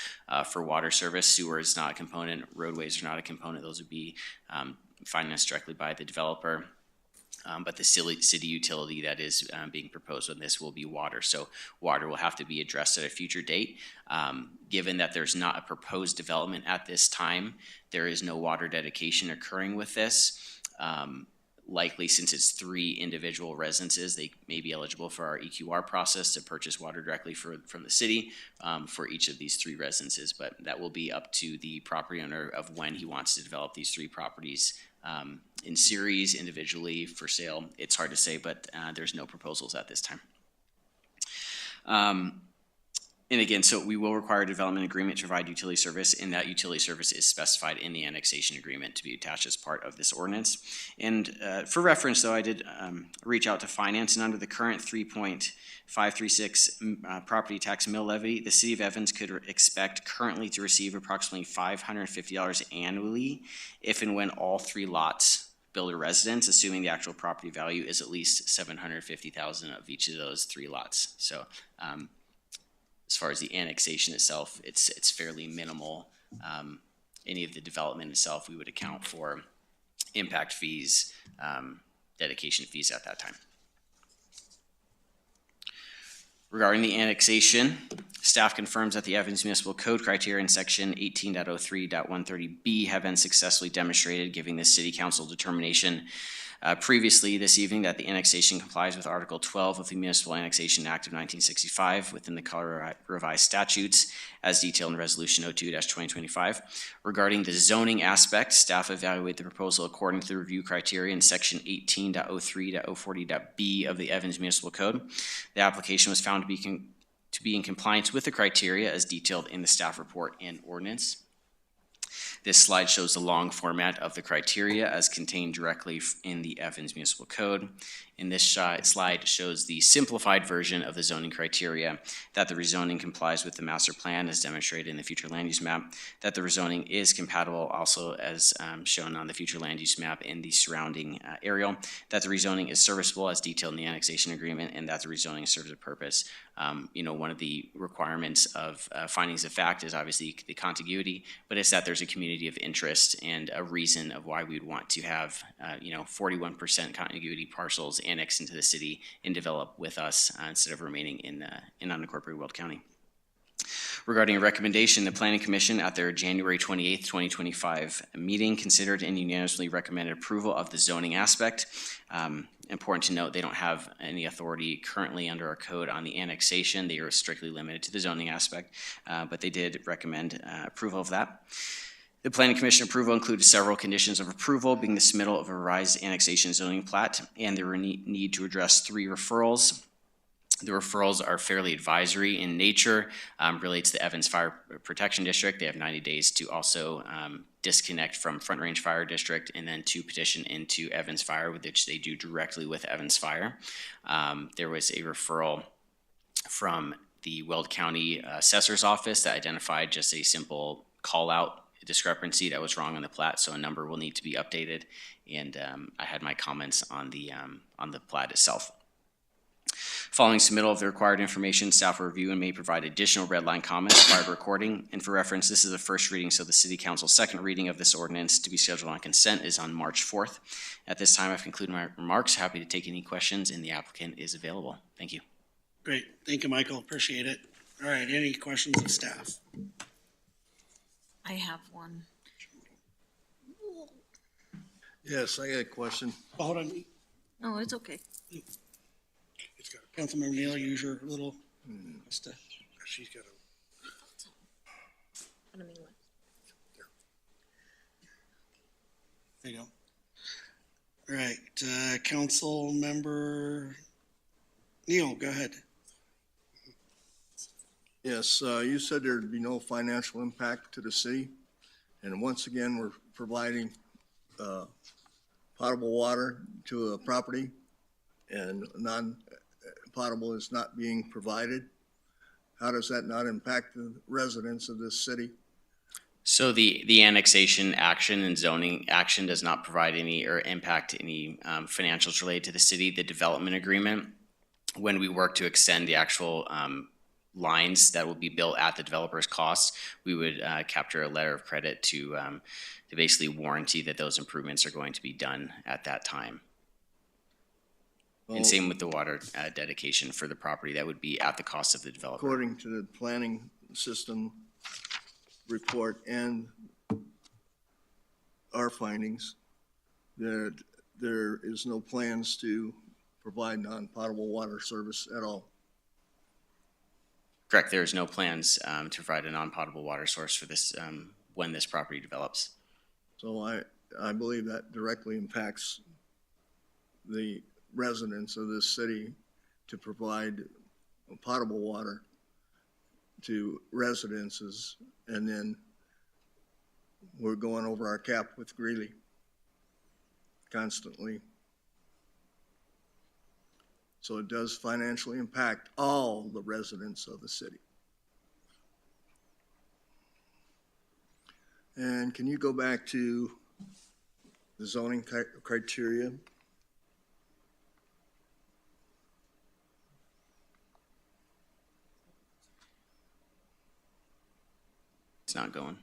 for water service. Sewer is not a component, roadways are not a component. Those would be financed directly by the developer. But the city utility that is being proposed on this will be water. So water will have to be addressed at a future date. Given that there's not a proposed development at this time, there is no water dedication occurring with this. Likely, since it's 3 individual residences, they may be eligible for our EQR process to purchase water directly from the city for each of these 3 residences. But that will be up to the property owner of when he wants to develop these 3 properties in series, individually, for sale. It's hard to say, but there's no proposals at this time. And again, so we will require a development agreement to provide utility service, and that utility service is specified in the annexation agreement to be attached as part of this ordinance. And for reference, though, I did reach out to finance, and under the current 3.536 property tax mill levy, the city of Evans could expect currently to receive approximately $550 annually if and when all 3 lots build a residence, assuming the actual property value is at least $750,000 of each of those 3 lots. So as far as the annexation itself, it's fairly minimal. Any of the development itself, we would account for impact fees, dedication fees at that time. Regarding the annexation, staff confirms that the Evans Municipal Code criteria in section 18.03.130B have been successfully demonstrated, giving the City Council determination previously this evening that the annexation complies with Article 12 of the Municipal Annexation Act of 1965 within the Colorado Revised Statutes as detailed in Resolution 02-2025. Regarding the zoning aspect, staff evaluate the proposal according to the review criteria in Section 18.03.040.b of the Evans Municipal Code. The application was found to be in compliance with the criteria as detailed in the staff report and ordinance. This slide shows the long format of the criteria as contained directly in the Evans Municipal Code. And this slide shows the simplified version of the zoning criteria, that the rezoning complies with the master plan as demonstrated in the future land use map, that the rezoning is compatible also as shown on the future land use map in the surrounding aerial, that the rezoning is serviceable as detailed in the annexation agreement, and that the rezoning serves a purpose. One of the requirements of findings of fact is obviously the contiguity, but it's that there's a community of interest and a reason of why we'd want to have 41% contiguity parcels annexed into the city and develop with us instead of remaining in unincorporated Weld County. Regarding a recommendation, the Planning Commission at their January 28th, 2025 meeting considered and unanimously recommended approval of the zoning aspect. Important to note, they don't have any authority currently under our code on the annexation. They are strictly limited to the zoning aspect, but they did recommend approval of that. The Planning Commission approval included several conditions of approval, being the submittal of a revised annexation zoning plat, and there were need to address 3 referrals. The referrals are fairly advisory in nature, relates to the Evans Fire Protection District. They have 90 days to also disconnect from Front Range Fire District and then to petition into Evans Fire, which they do directly with Evans Fire. There was a referral from the Weld County Assessor's Office that identified just a simple call out discrepancy that was wrong on the plat, so a number will need to be updated. And I had my comments on the plat itself. Following submittal of the required information, staff will review and may provide additional red line comments prior to recording. And for reference, this is the first reading, so the City Council's second reading of this ordinance to be scheduled on consent is on March 4th. At this time, I've concluded my remarks. Happy to take any questions, and the applicant is available. Thank you.
Great. Thank you, Michael. Appreciate it. All right, any questions of staff?
I have one.
Yes, I got a question.
Oh, hold on.
No, it's okay.
Councilmember Neal, use your little, she's got a.
I mean, what?
There you go. All right, Councilmember Neal, go ahead.
Yes, you said there'd be no financial impact to the city. And once again, we're providing potable water to a property and non-potable is not being provided. How does that not impact the residents of this city?
So the annexation action and zoning action does not provide any or impact any financials related to the city. The development agreement, when we work to extend the actual lines that will be built at the developer's cost, we would capture a letter of credit to basically warranty that those improvements are going to be done at that time. And same with the water dedication for the property, that would be at the cost of the developer.
According to the planning system report and our findings, that there is no plans to provide non-potable water service at all.
Correct, there is no plans to provide a non-potable water source for this when this property develops.
So I believe that directly impacts the residents of this city to provide potable water to residences, and then we're going over our cap with Greeley constantly. So it does financially impact all the residents of the city. And can you go back to the zoning criteria?
It's not going.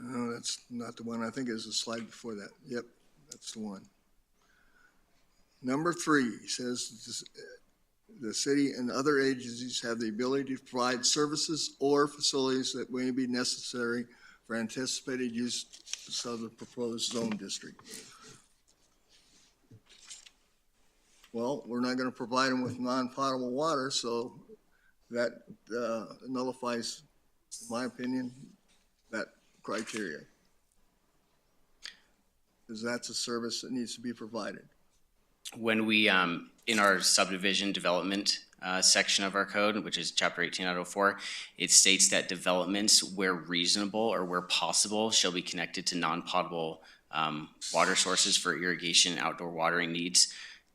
Oh, that's that's not the one. I think it's a slide before that. Yep, that's the one. Number 3 says the city and other agencies have the ability to provide services or facilities that may be necessary for anticipated use of the proposed zone district. Well, we're not going to provide them with non-potable water, so that nullifies, in my opinion, that criteria. Because that's a service that needs to be provided.
When we, in our subdivision development section of our code, which is chapter 18.04, it states that developments where reasonable or where possible shall be connected to non-potable water sources for irrigation and outdoor watering needs.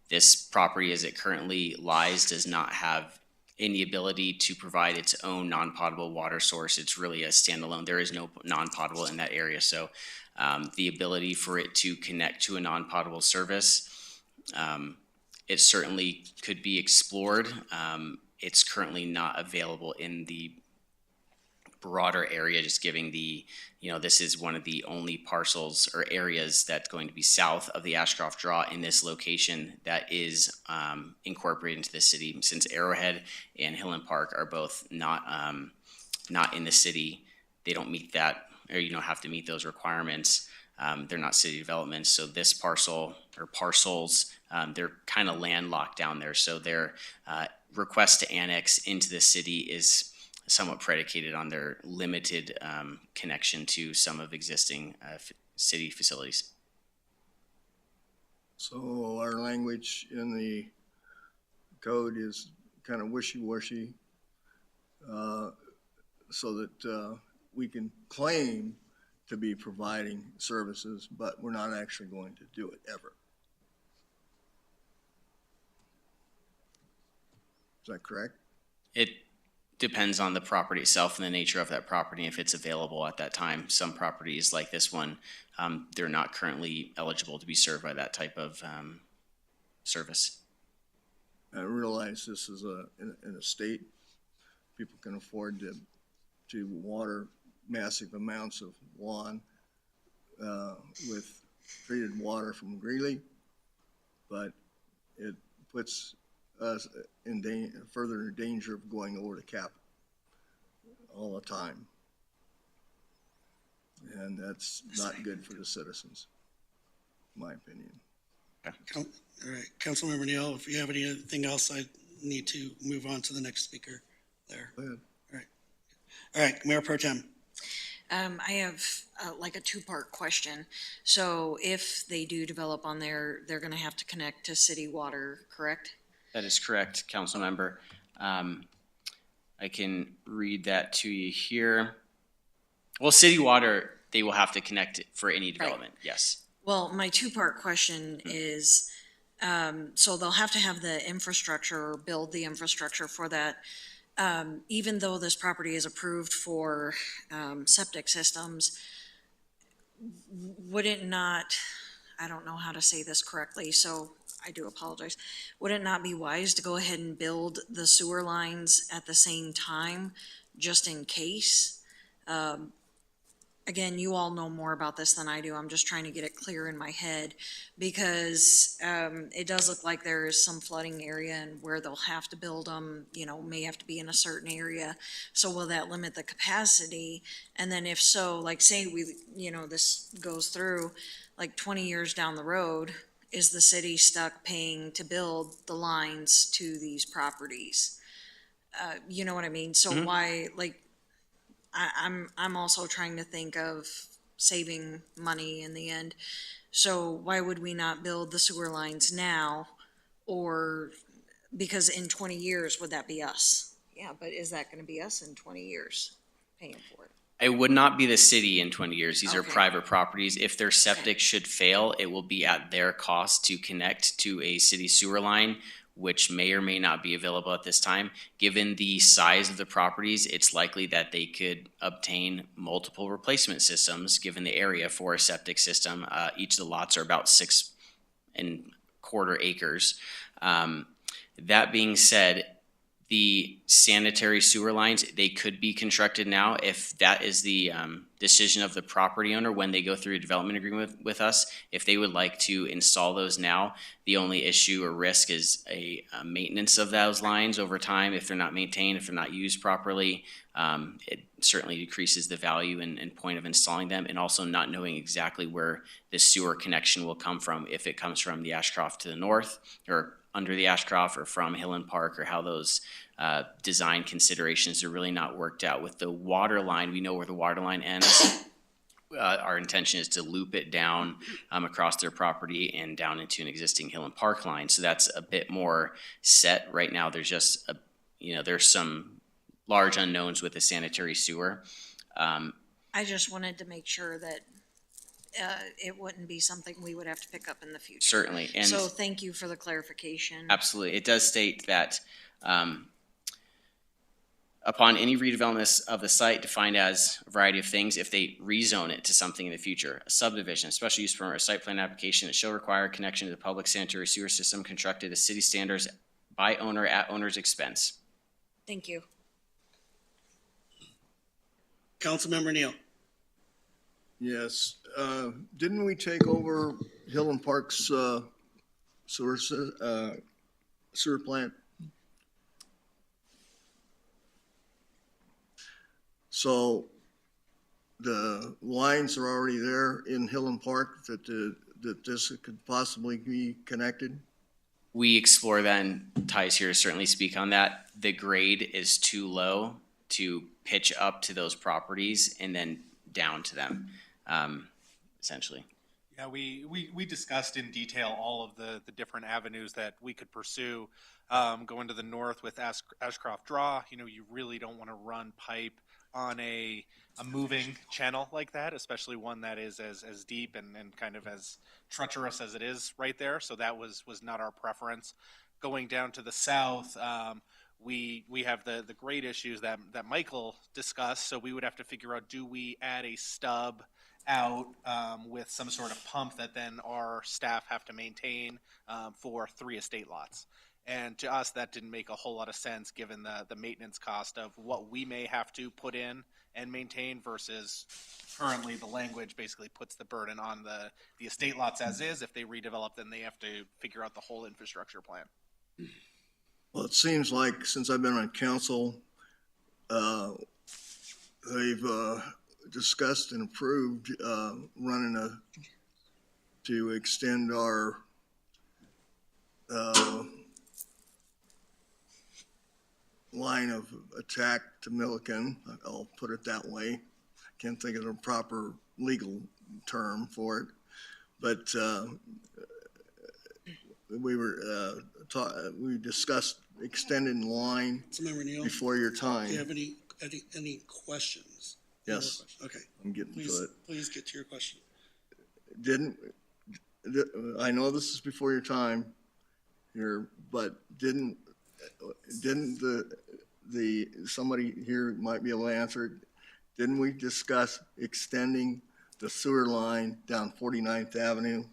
This property as it currently lies does not have any ability to provide its own non-potable water source. It's really a standalone. There is no non-potable in that area. So the ability for it to connect to a non-potable service, it certainly could be explored. It's currently not available in the broader area, just giving the, this is one of the only parcels or areas that's going to be south of the Ashcroft Draw in this location that is incorporated into the city, since Arrowhead and Highland Park are both not in the city. They don't meet that, or you don't have to meet those requirements. They're not city developments. So this parcel or parcels, they're kind of landlocked down there. So their request to annex into the city is somewhat predicated on their limited connection to some of existing city facilities.
So our language in the code is kind of wishy-washy, so that we can claim to be providing services, but we're not actually going to do it ever. Is that correct?
It depends on the property itself and the nature of that property, if it's available at that time. Some properties like this one, they're not currently eligible to be served by that type of service.
I realize this is in a state, people can afford to water massive amounts of lawn with treated water from Greeley, but it puts us in further danger of going over the cap all the time. And that's not good for the citizens, in my opinion.
All right, Councilmember Neal, if you have anything else, I need to move on to the next speaker there.
Go ahead.
All right, Mayor Pro Tem.
I have like a 2-part question. So if they do develop on there, they're gonna have to connect to city water, correct?
That is correct, council member. I can read that to you here. Well, city water, they will have to connect it for any development, yes.
Well, my 2-part question is, so they'll have to have the infrastructure or build the infrastructure for that. Even though this property is approved for septic systems, would it not, I don't know how to say this correctly, so I do apologize. Would it not be wise to go ahead and build the sewer lines at the same time, just in case? Again, you all know more about this than I do. I'm just trying to get it clear in my head, because it does look like there is some flooding area, and where they'll have to build them, may have to be in a certain area. So will that limit the capacity? And then if so, like say this goes through, like 20 years down the road, is the city stuck paying to build the lines to these properties? You know what I mean? So why, I'm also trying to think of saving money in the end. So why would we not build the sewer lines now? Or because in 20 years, would that be us? Yeah, but is that gonna be us in 20 years paying for it?
It would not be the city in 20 years. These are
Okay.
private properties. If their septic should fail, it will be at their cost to connect to a city sewer line, which may or may not be available at this time. Given the size of the properties, it's likely that they could obtain multiple replacement systems, given the area for a septic system. Each of the lots are about 6.25 acres. That being said, The sanitary sewer lines, they could be constructed now if that is the decision of the property owner when they go through a development agreement with us. If they would like to install those now, the only issue or risk is a maintenance of those lines over time. If they're not maintained, if they're not used properly, it certainly decreases the value and point of installing them, and also not knowing exactly where the sewer connection will come from, if it comes from the Ashcroft to the north or under the Ashcroft or from Hillen Park, or how those design considerations are really not worked out. With the water line, we know where the water line ends. Our intention is to loop it down across their property and down into an existing Hillen Park line. So that's a bit more set. Right now, there's just, there's some large unknowns with the sanitary sewer.
I just wanted to make sure that it wouldn't be something we would have to pick up in the future.
Certainly. And
so thank you for the clarification.
Absolutely. It does state that upon any redevelopment of the site defined as a variety of things, if they rezone it to something in the future, a subdivision, a special use permit, or site plan application, it shall require a connection to the public sanitary sewer system constructed to city standards by owner at owner's expense.
Thank you.
Councilmember Neal.
Yes, didn't we take over Hillen Park's sewer plant? So the lines are already there in Hillen Park that this could possibly be connected?
We explore that, and Ty's here to certainly speak on that. The grade is too low to pitch up to those properties and then down to them, essentially.
Yeah, we discussed in detail all of the different avenues that we could pursue. Going to the north with Ashcroft Draw, you really don't want to run pipe on a moving channel like that, especially one that is as deep and kind of as treacherous as it is right there. So that was not our preference. Going down to the south, we have the grade issues that Michael discussed. So we would have to figure out, do we add a stub out with some sort of pump that then our staff have to maintain for 3 estate lots? And to us, that didn't make a whole lot of sense given the maintenance cost of what we may have to put in and maintain versus currently the language basically puts the burden on the estate lots as is. If they redevelop, then they have to figure out the whole infrastructure plan.
Well, it seems like since I've been on council, they've discussed and approved to extend our line of attack to Milliken. I'll put it that way. Can't think of a proper legal term for it, but we discussed extending the line
Councilmember Neal,
before your time.
do you have any questions?
Yes.
Okay,
I'm getting to it.
please get to your question.
I know this is before your time here, but didn't somebody here might be able to answer it. Didn't we discuss extending the sewer line down 49th Avenue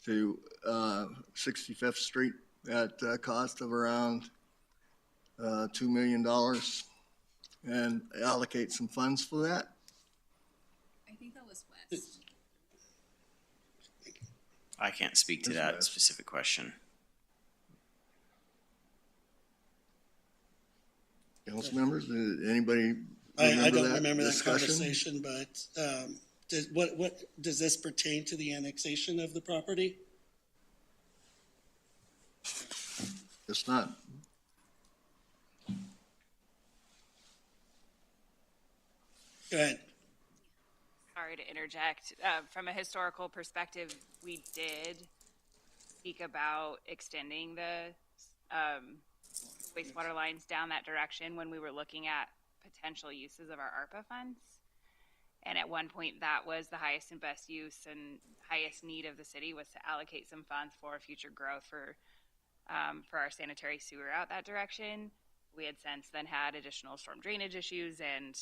to 65th Street at a cost of around $2 million and allocate some funds for that?
I think that was West.
I can't speak to that specific question.
Council members, anybody
I don't
that
remember that
discussion?
conversation, but what does this pertain to the annexation of the property?
It's not.
Go ahead.
Sorry to interject. From a historical perspective, we did speak about extending the wastewater lines down that direction when we were looking at potential uses of our ARPA funds. And at one point, that was the highest and best use and highest need of the city, was to allocate some funds for future growth for our sanitary sewer out that direction. We had since then had additional storm drainage issues, and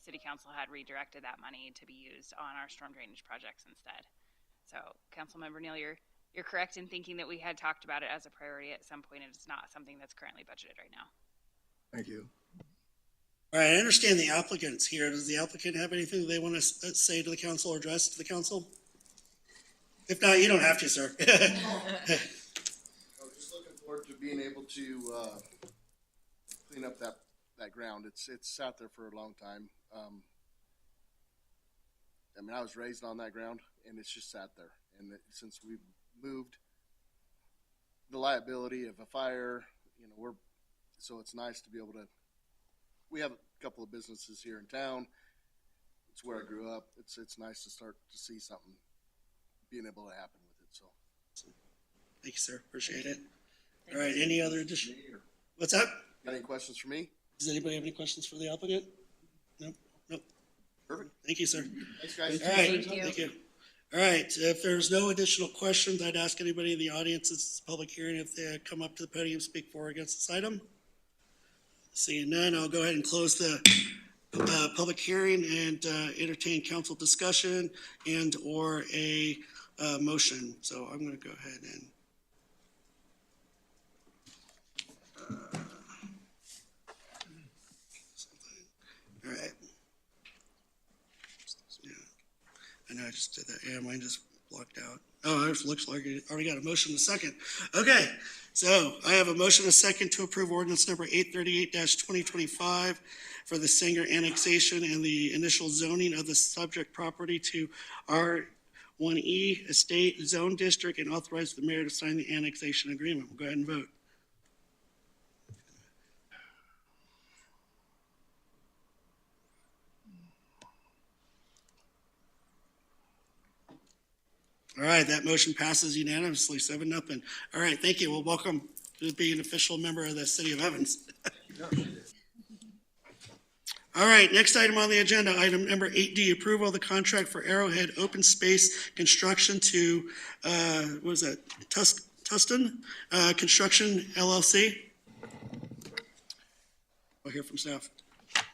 City Council had redirected that money to be used on our storm drainage projects instead. So, Councilmember Neal, you're you're correct in thinking that we had talked about it as a priority at some point, and it's not something that's currently budgeted right now.
Thank you.
All right, I understand the applicant's here. Does the applicant have anything that they want to say to the council or address to the council? If not, you don't have to, sir.
I was just looking forward to being able to, clean up that ground. It's sat there for a long time. I mean, I was raised on that ground and it's just sat there. And since we've moved, the liability of a fire, you know, so it's nice to be able to, we have a couple of businesses here in town. It's where I grew up. It's nice to start to see something being able to happen with it, so.
Thank you, sir. Appreciate it. All right, any other addition? What's up?
Got any questions for me?
Does anybody have any questions for the applicant? Nope.
Perfect.
Thank you, sir.
Thanks, guys.
All right, thank you. All right, if there's no additional questions, I'd ask anybody in the audience, it's a public hearing, if they come up to the podium, speak for or against this item. Seeing none, I'll go ahead and close the public hearing and entertain council discussion and or a motion. So I'm going to go ahead and all right. Yeah. I know I just did that. Yeah, mine just blocked out. Oh, it looks like it already got a motion in a second. Okay, so I have a motion in a second to approve ordinance number 838-2025 for the Sanger annexation and the initial zoning of the subject property to R1E Estate Zone District and authorize the mayor to sign the annexation agreement. We'll go ahead and vote. All right, that motion passes unanimously, 7-0. All right, thank you. Well, welcome to being an official member of the city of Evans. All right, next item on the agenda, item number 8D, approval of the contract for Arrowhead Open Space Construction to, what is that, Tustin Construction LLC? We'll hear from staff.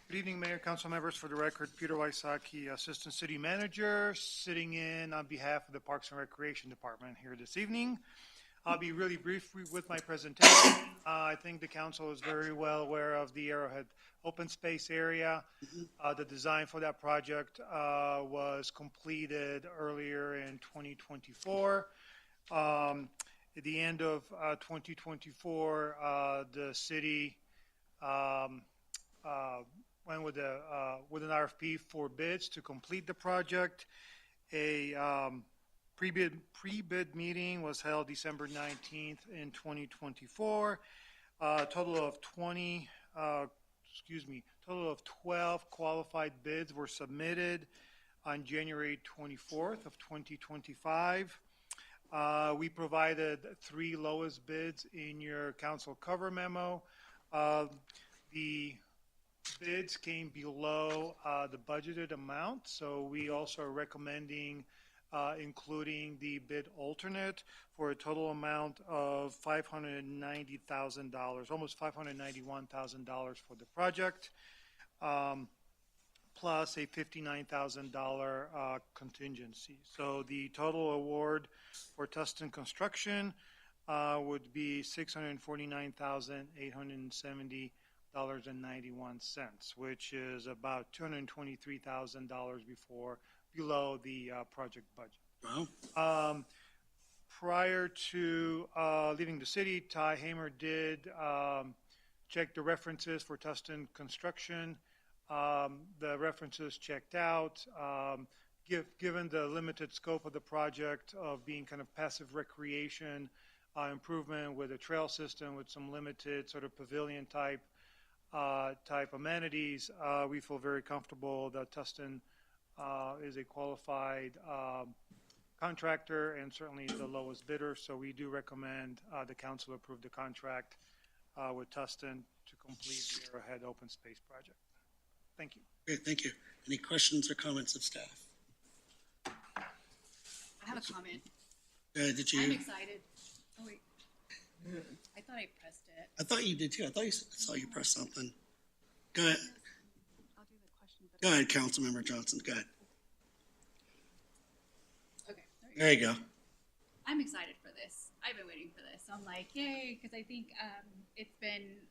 Good evening, Mayor, council members. For the record, Peter Wysocki, Assistant City Manager, sitting in on behalf of the Parks and Recreation Department here this evening. I'll be really brief with my presentation. I think the council is very well aware of the Arrowhead open space area. The design for that project was completed earlier in 2024. At the end of 2024, the city went with an RFP for bids to complete the project. A pre-bid meeting was held December 19th in 2024. Total of 12 qualified bids were submitted on January 24th of 2025. We provided 3 lowest bids in your council cover memo. The bids came below the budgeted amount, so we also are recommending including the bid alternate for a total amount of $590,000, almost $591,000 for the project, plus a $59,000 contingency. So the total award for Tustin Construction would be $649,870.91, which is about $223,000 below the project budget.
Wow.
Prior to leaving the city, Ty Hamer did check the references for Tustin Construction. The references checked out. Given the limited scope of the project of being kind of passive recreation improvement with a trail system with some limited sort of pavilion type amenities, we feel very comfortable that Tustin is a qualified contractor and certainly the lowest bidder. So we do recommend the council approve the contract with Tustin to complete the Arrowhead Open Space project. Thank you.
Great, thank you. Any questions or comments of staff?
I have a comment.
Did you?
I'm excited. Oh, wait. I thought I pressed it.
I thought you did too. I thought I saw you press something. Go ahead.
I'll do the question.
Go ahead, Councilmember Johnson. Go ahead.
Okay.
There you go.
I'm excited for this. I've been waiting for this. I'm like, yay, because I think it's been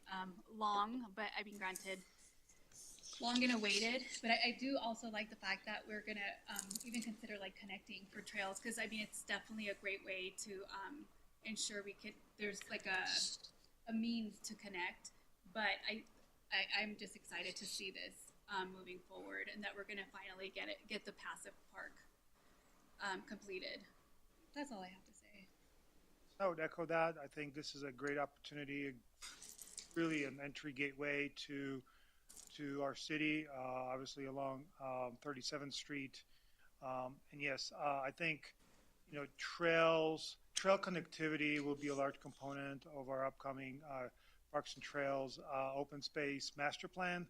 long, but I mean, granted, long and awaited. But I do also like the fact that we're gonna even consider like connecting for trails, because I mean, it's definitely a great way to ensure there's like a means to connect. But I'm just excited to see this moving forward, and that we're gonna finally get the passive park completed. That's all I have to say.
I would echo that. I think this is a great opportunity, really an entry gateway to our city, obviously along 37th Street. And yes, I think, trail connectivity will be a large component of our upcoming Parks and Trails open space master plan.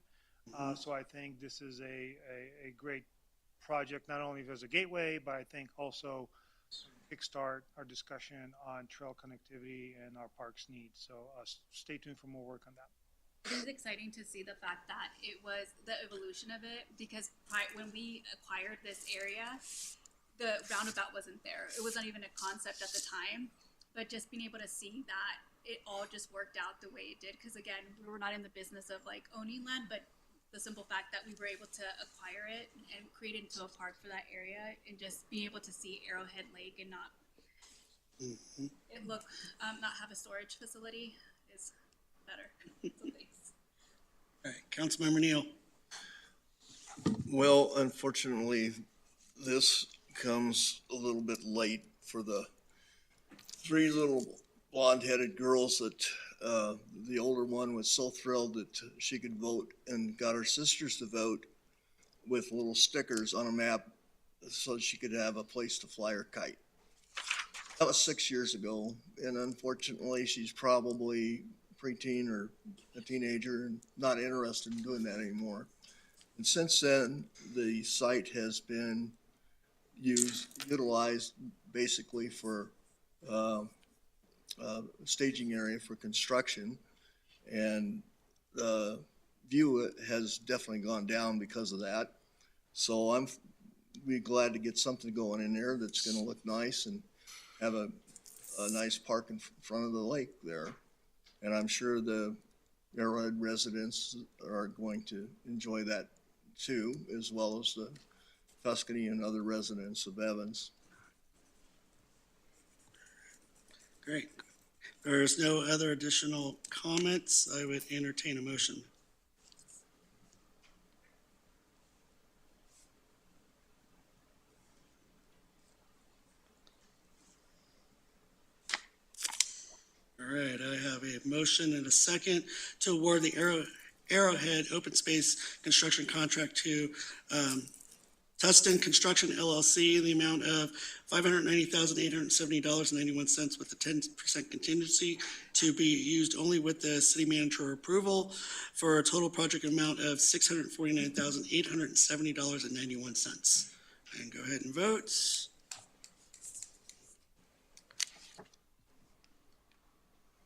So I think this is a great project, not only as a gateway, but I think also kickstart our discussion on trail connectivity and our parks needs. So stay tuned for more work on that.
It is exciting to see the fact that it was the evolution of it, because when we acquired this area, the roundabout wasn't there. It wasn't even a concept at the time, but just being able to see that it all just worked out the way it did. Because again, we were not in the business of like owning land, but the simple fact that we were able to acquire it and create it into a park for that area, and just being able to see Arrowhead Lake and not not have a storage facility is better. So thanks.
All right, Councilmember Neal.
Well, unfortunately, this comes a little bit late for the three little blonde-headed girls that the older one was so thrilled that she could vote and got her sisters to vote with little stickers on a map so she could have a place to fly her kite. That was 6 years ago, and unfortunately, she's probably preteen or a teenager and not interested in doing that anymore. And since then, the site has been utilized basically for staging area for construction, and the view has definitely gone down because of that. So I'm be glad to get something going in there that's going to look nice and have a nice park in front of the lake there. And I'm sure the Arrowhead residents are going to enjoy that too, as well as the Tuscany and other residents of Evans.
Great. There's no other additional comments. I would entertain a motion. All right, I have a motion and a second to award the Arrowhead Open Space Construction Contract to Tustin Construction LLC in the amount of $590,870.91 with a 10% contingency to be used only with the city manager approval for a total project amount of $649,870.91. And go ahead and vote.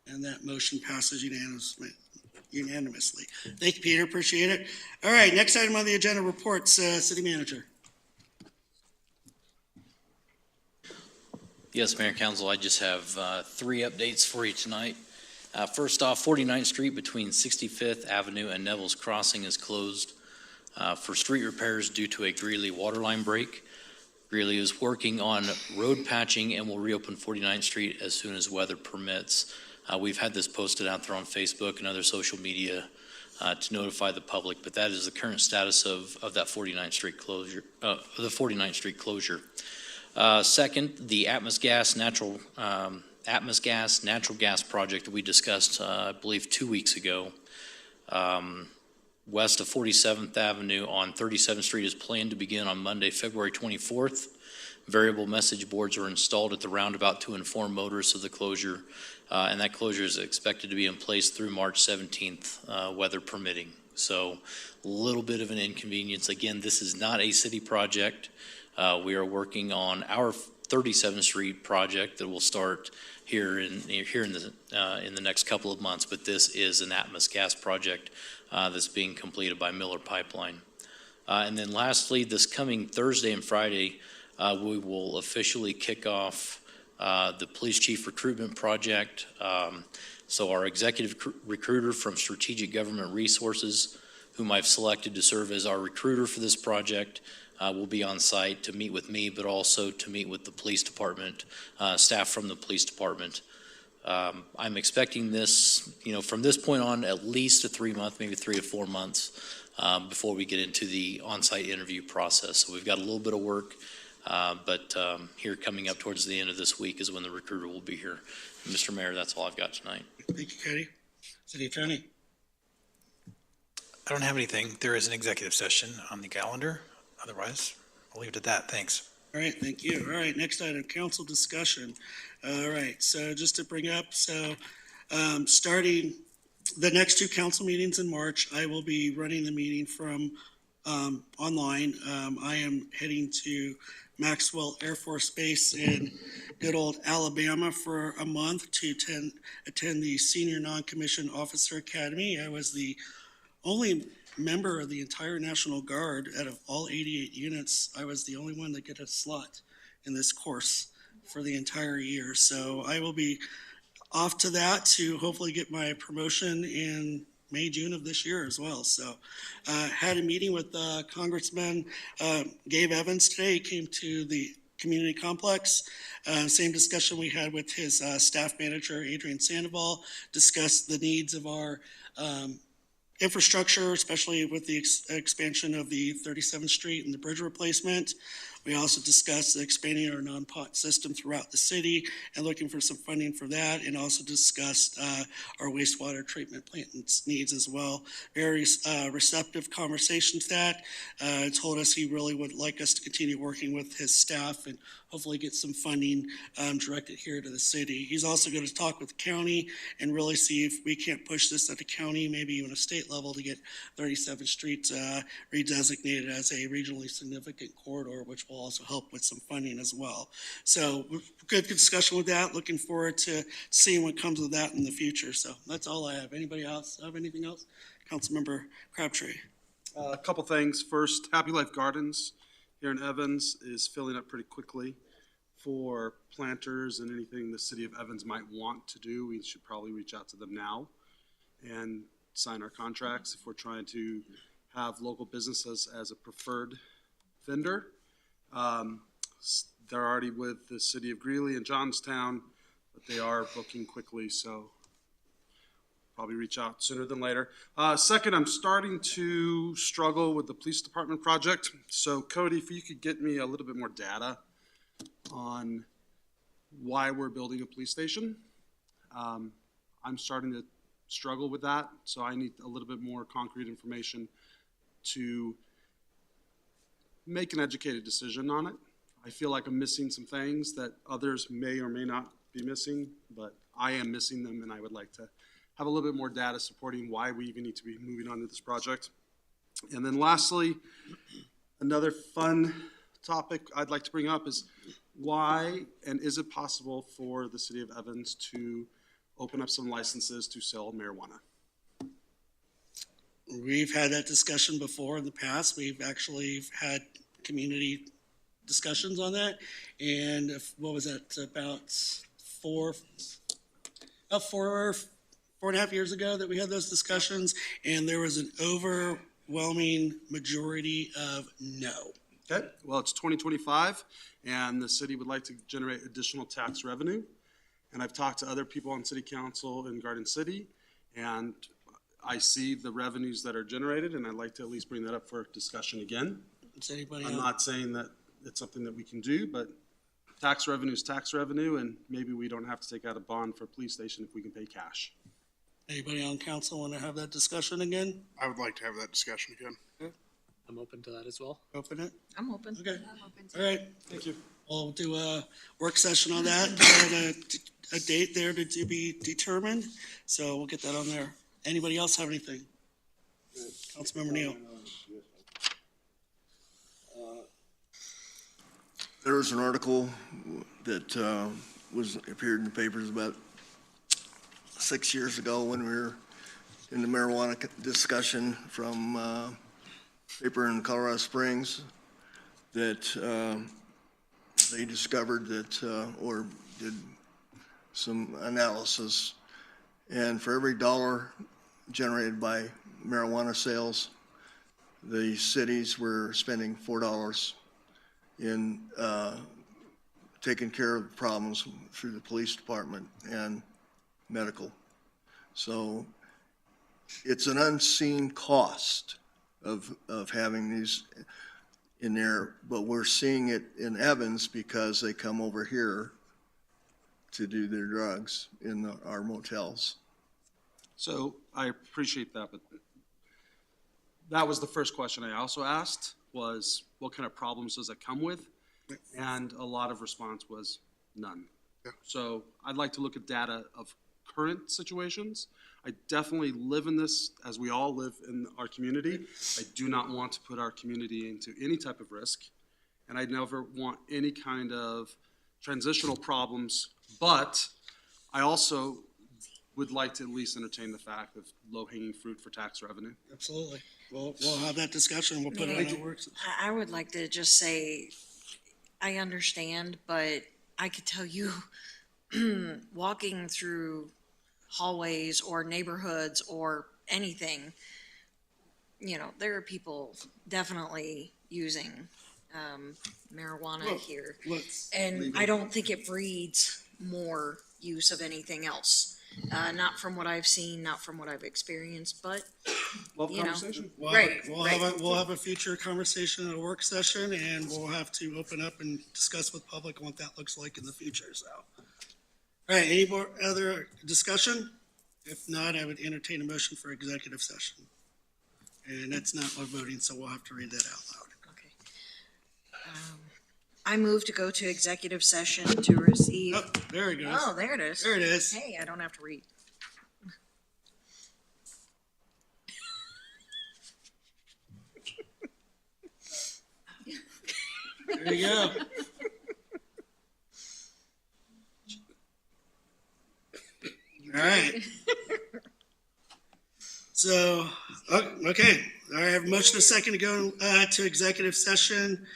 And that motion passes unanimously. Thank you, Peter. Appreciate it. All right, next item on the agenda, reports, city manager.
Yes, Mayor and Council, I just have 3 updates for you tonight. First off, 49th Street between 65th Avenue and Neville's Crossing is closed for street repairs due to a Greeley waterline break. Greeley is working on road patching and will reopen 49th Street as soon as weather permits. We've had this posted out there on Facebook and other social media to notify the public, but that is the current status of that 49th Street closure. Second, the Atmos Gas natural gas project that we discussed, I believe 2 weeks ago, west of 47th Avenue on 37th Street is planned to begin on Monday, February 24th. Variable message boards are installed at the roundabout to inform motorists of the closure, and that closure is expected to be in place through March 17th, weather permitting. So a little bit of an inconvenience. Again, this is not a city project. We are working on our 37th Street project that will start here in the next couple of months, but this is an Atmos Gas project that's being completed by Miller Pipeline. And then lastly, this coming Thursday and Friday, we will officially kick off the police chief recruitment project. So our executive recruiter from Strategic Government Resources, whom I've selected to serve as our recruiter for this project, will be on site to meet with me, but also to meet with the police department, staff from the police department. I'm expecting this, from this point on, at least a 3-month, maybe 3 to 4 months before we get into the on-site interview process. So we've got a little bit of work, but here coming up towards the end of this week is when the recruiter will be here. Mr. Mayor, that's all I've got tonight.
Thank you, Cody. City Attorney.
I don't have anything. There is an executive session on the calendar. Otherwise, I'll leave it at that. Thanks.
All right, thank you. All right, next item, council discussion. All right, so just to bring up, starting the next 2 council meetings in March, I will be running the meeting from online. I am heading to Maxwell Air Force Base in good old Alabama for a month to attend the Senior Non-Commissioned Officer Academy. I was the only member of the entire National Guard out of all 88 units. I was the only one that get a slot in this course for the entire year. So I will be off to that to hopefully get my promotion in May, June of this year as well. So had a meeting with Congressman Gabe Evans today. He came to the community complex. Same discussion we had with his staff manager, Adrian Sandoval, discussed the needs of our infrastructure, especially with the expansion of the 37th Street and the bridge replacement. We also discussed expanding our non-pot system throughout the city and looking for some funding for that, and also discussed our wastewater treatment plant needs as well. Very receptive conversation to that. Told us he really would like us to continue working with his staff and hopefully get some funding directed here to the city. He's also going to talk with the county and really see if we can't push this at the county, maybe even a state level, to get 37th Street redesignated as a regionally significant corridor, which will also help with some funding as well. So good discussion with that. Looking forward to seeing what comes of that in the future. So that's all I have. Anybody else have anything else? Councilmember Crabtree.
A couple things. First, Happy Life Gardens here in Evans is filling up pretty quickly. For planters and anything the city of Evans might want to do, we should probably reach out to them now and sign our contracts if we're trying to have local businesses as a preferred vendor. They're already with the city of Greeley and Johnstown, but they are booking quickly, so probably reach out sooner than later. Second, I'm starting to struggle with the police department project. So Cody, if you could get me a little bit more data on why we're building a police station. I'm starting to struggle with that, so I need a little bit more concrete information to make an educated decision on it. I feel like I'm missing some things that others may or may not be missing, but I am missing them, and I would like to have a little bit more data supporting why we even need to be moving on to this project. And then lastly, another fun topic I'd like to bring up is why and is it possible for the city of Evans to open up some licenses to sell marijuana?
We've had that discussion before in the past. We've actually had community discussions on that. And what was that, about four and a half years ago that we had those discussions, and there was an overwhelming majority of no.
Okay, well, it's 2025, and the city would like to generate additional tax revenue. And I've talked to other people on city council in Garden City, and I see the revenues that are generated, and I'd like to at least bring that up for discussion again. I'm not saying that it's something that we can do, but tax revenue is tax revenue, and maybe we don't have to take out a bond for a police station if we can pay cash.
Anybody on council want to have that discussion again?
I would like to have that discussion again.
Okay.
I'm open to that as well.
Open it?
I'm open.
Okay.
I'm open to
All right. Thank you. We'll do a work session on that, and a date there to be determined. So we'll get that on there. Anybody else have anything? Councilmember Neal.
There was an article that appeared in the papers about 6 years ago when we were in the marijuana discussion from paper in Colorado Springs that they discovered that, or did some analysis, and for every dollar generated by marijuana sales, the cities were spending $4 in taking care of problems through the police department and medical. So it's an unseen cost of having these in there, but we're seeing it in Evans because they come over here to do their drugs in our motels.
So I appreciate that, but that was the first question I also asked, was what kind of problems does it come with? And a lot of response was none. So I'd like to look at data of current situations. I definitely live in this, as we all live in our community. I do not want to put our community into any type of risk, and I never want any kind of transitional problems, but I also would like to at least entertain the fact of low-hanging fruit for tax revenue.
Absolutely. We'll have that discussion. We'll put it on our works.
I would like to just say, I understand, but I could tell you, walking through hallways or neighborhoods or anything, you know, there are people definitely using marijuana
Well,
here.
and
And I don't think it breeds more use of anything else. Not from what I've seen, not from what I've experienced, but,
Love
you know.
conversation.
Right,
We'll have a future conversation at a work session, and we'll have to open up and discuss with public what that looks like in the future, so. All right, any more other discussion? If not, I would entertain a motion for executive session. And that's not our voting, so we'll have to read that out loud.
I move to go to executive session to receive.
Oh, there it goes.
Oh, there it is.
There it is.
Hey, I don't have to read.
There you go. All right. So, okay, I have a motion and a second to go to executive session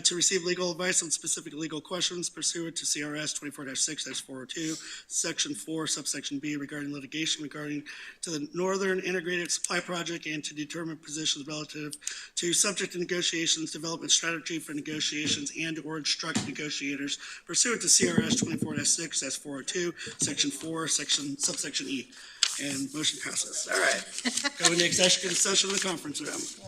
to receive legal advice on specific legal questions pursuant to CRS 24-6-402, Section 4, subsection B, regarding litigation regarding to the Northern Integrated Supply Project and to determine positions relative to subject to negotiations, development strategy for negotiations, and/or instruct negotiators pursuant to CRS 24-6-402, Section 4, subsection E. And motion passes. All right. Go into executive session in the conference room.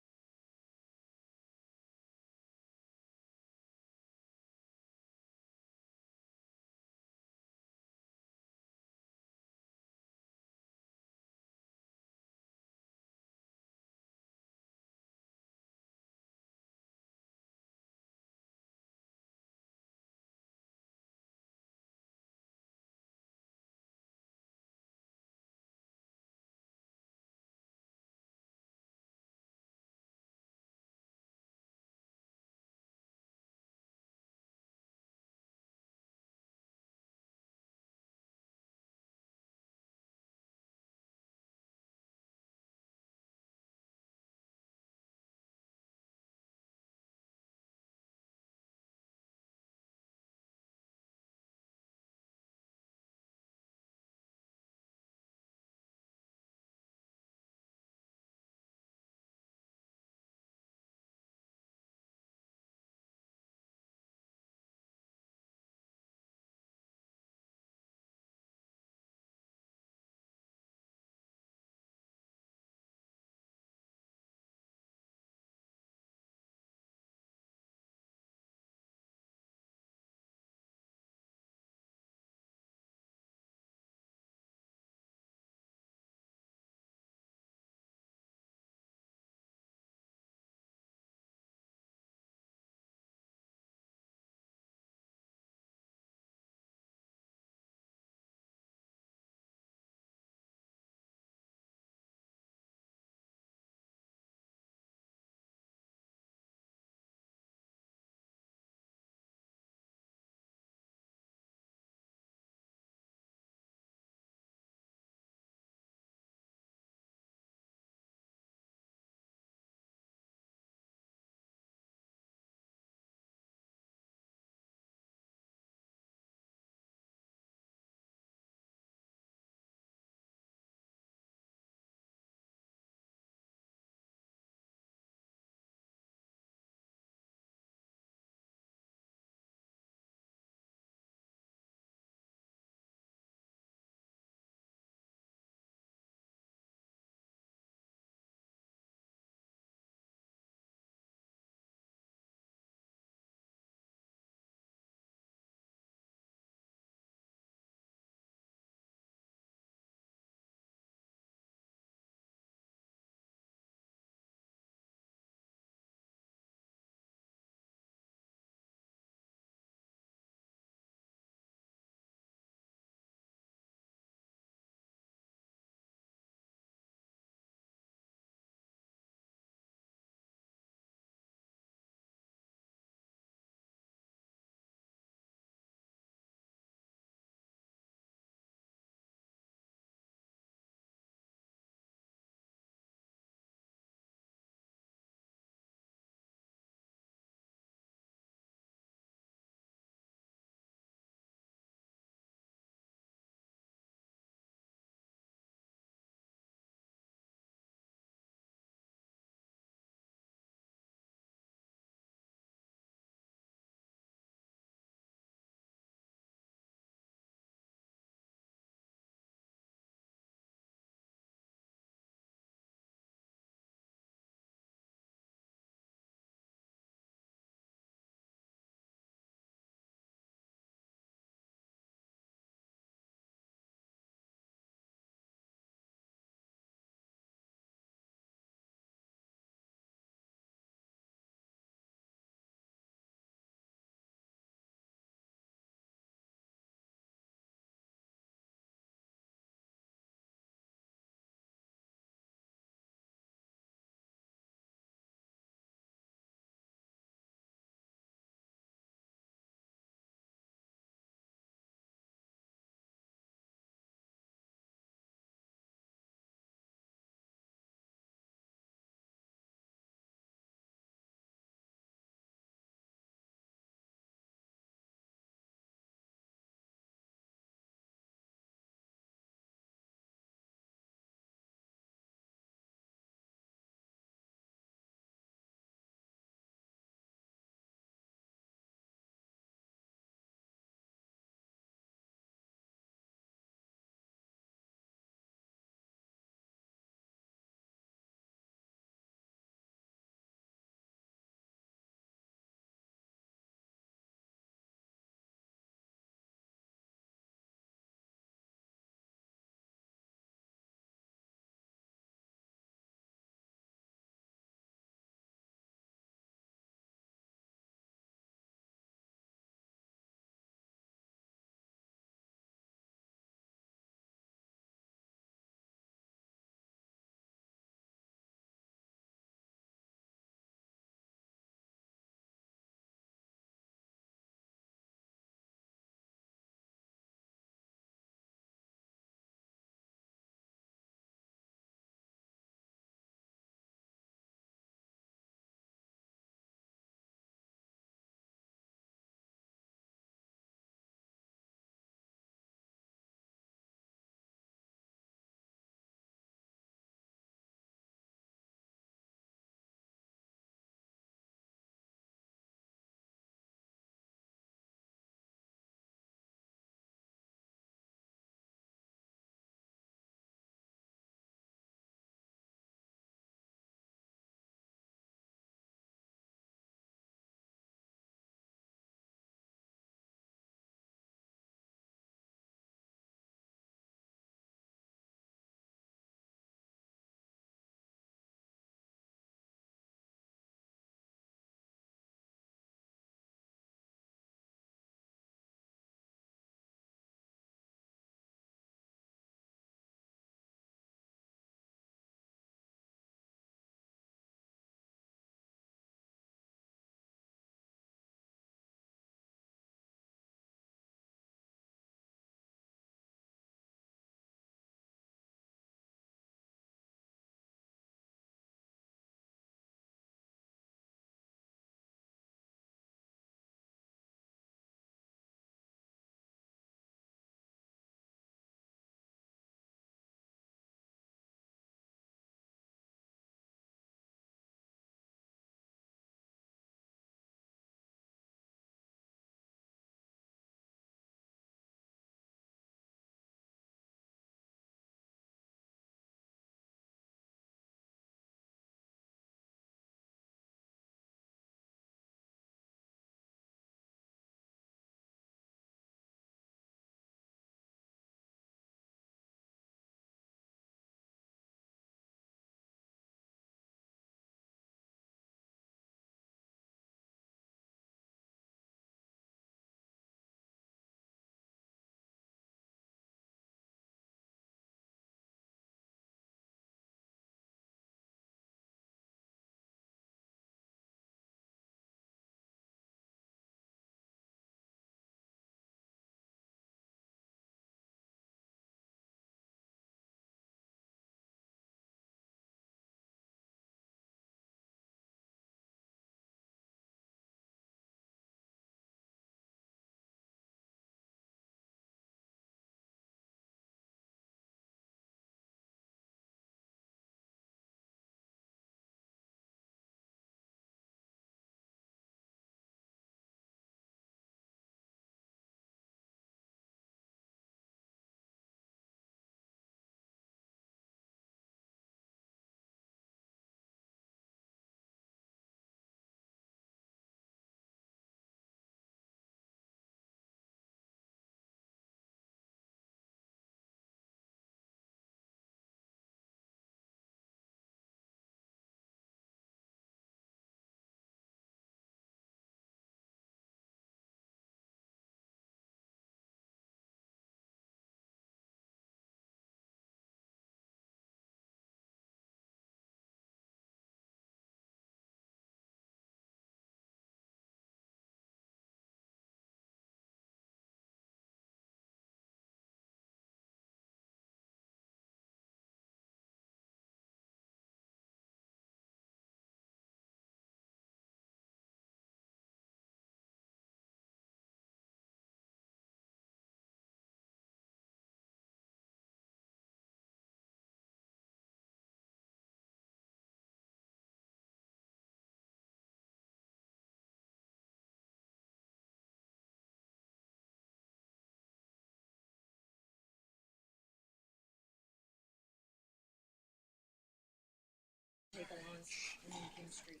take a lunch and then King Street.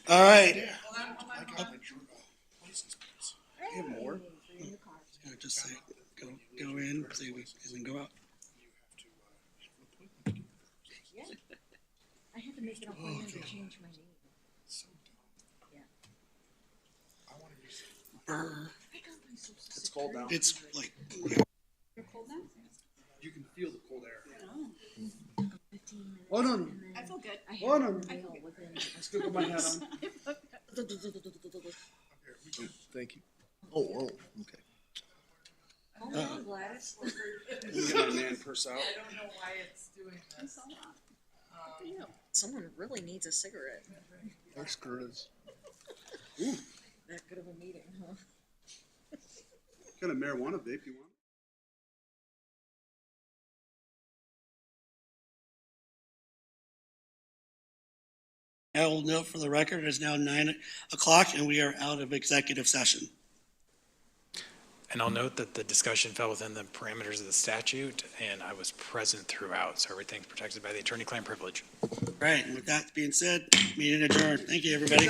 All right.
You have more?
Yeah, just say, go in, say we, and then go out.
Yeah. I had to make an appointment to change my name.
Brr.
It's
cold now.
It's like,
You're cold now?
You can feel the cold air.
Oh.
15 minutes.
Oh, no.
and then
I feel good.
I
Oh,
had
no.
a meal within.
Still got my hat on. Thank you. Oh, okay.
Oh, no, Gladys.
You get my man purse out.
I don't know why it's doing this.
Someone really needs a cigarette.
Thanks, Curtis.
That good of a meeting, huh?
What kind of marijuana vape you want?
I will note for the record, it is now 9 o'clock and we are out of executive session.
And I'll note that the discussion fell within the parameters of the statute, and I was present throughout, so everything's protected by the attorney-client privilege.
Right, and with that being said, meeting adjourned. Thank you, everybody.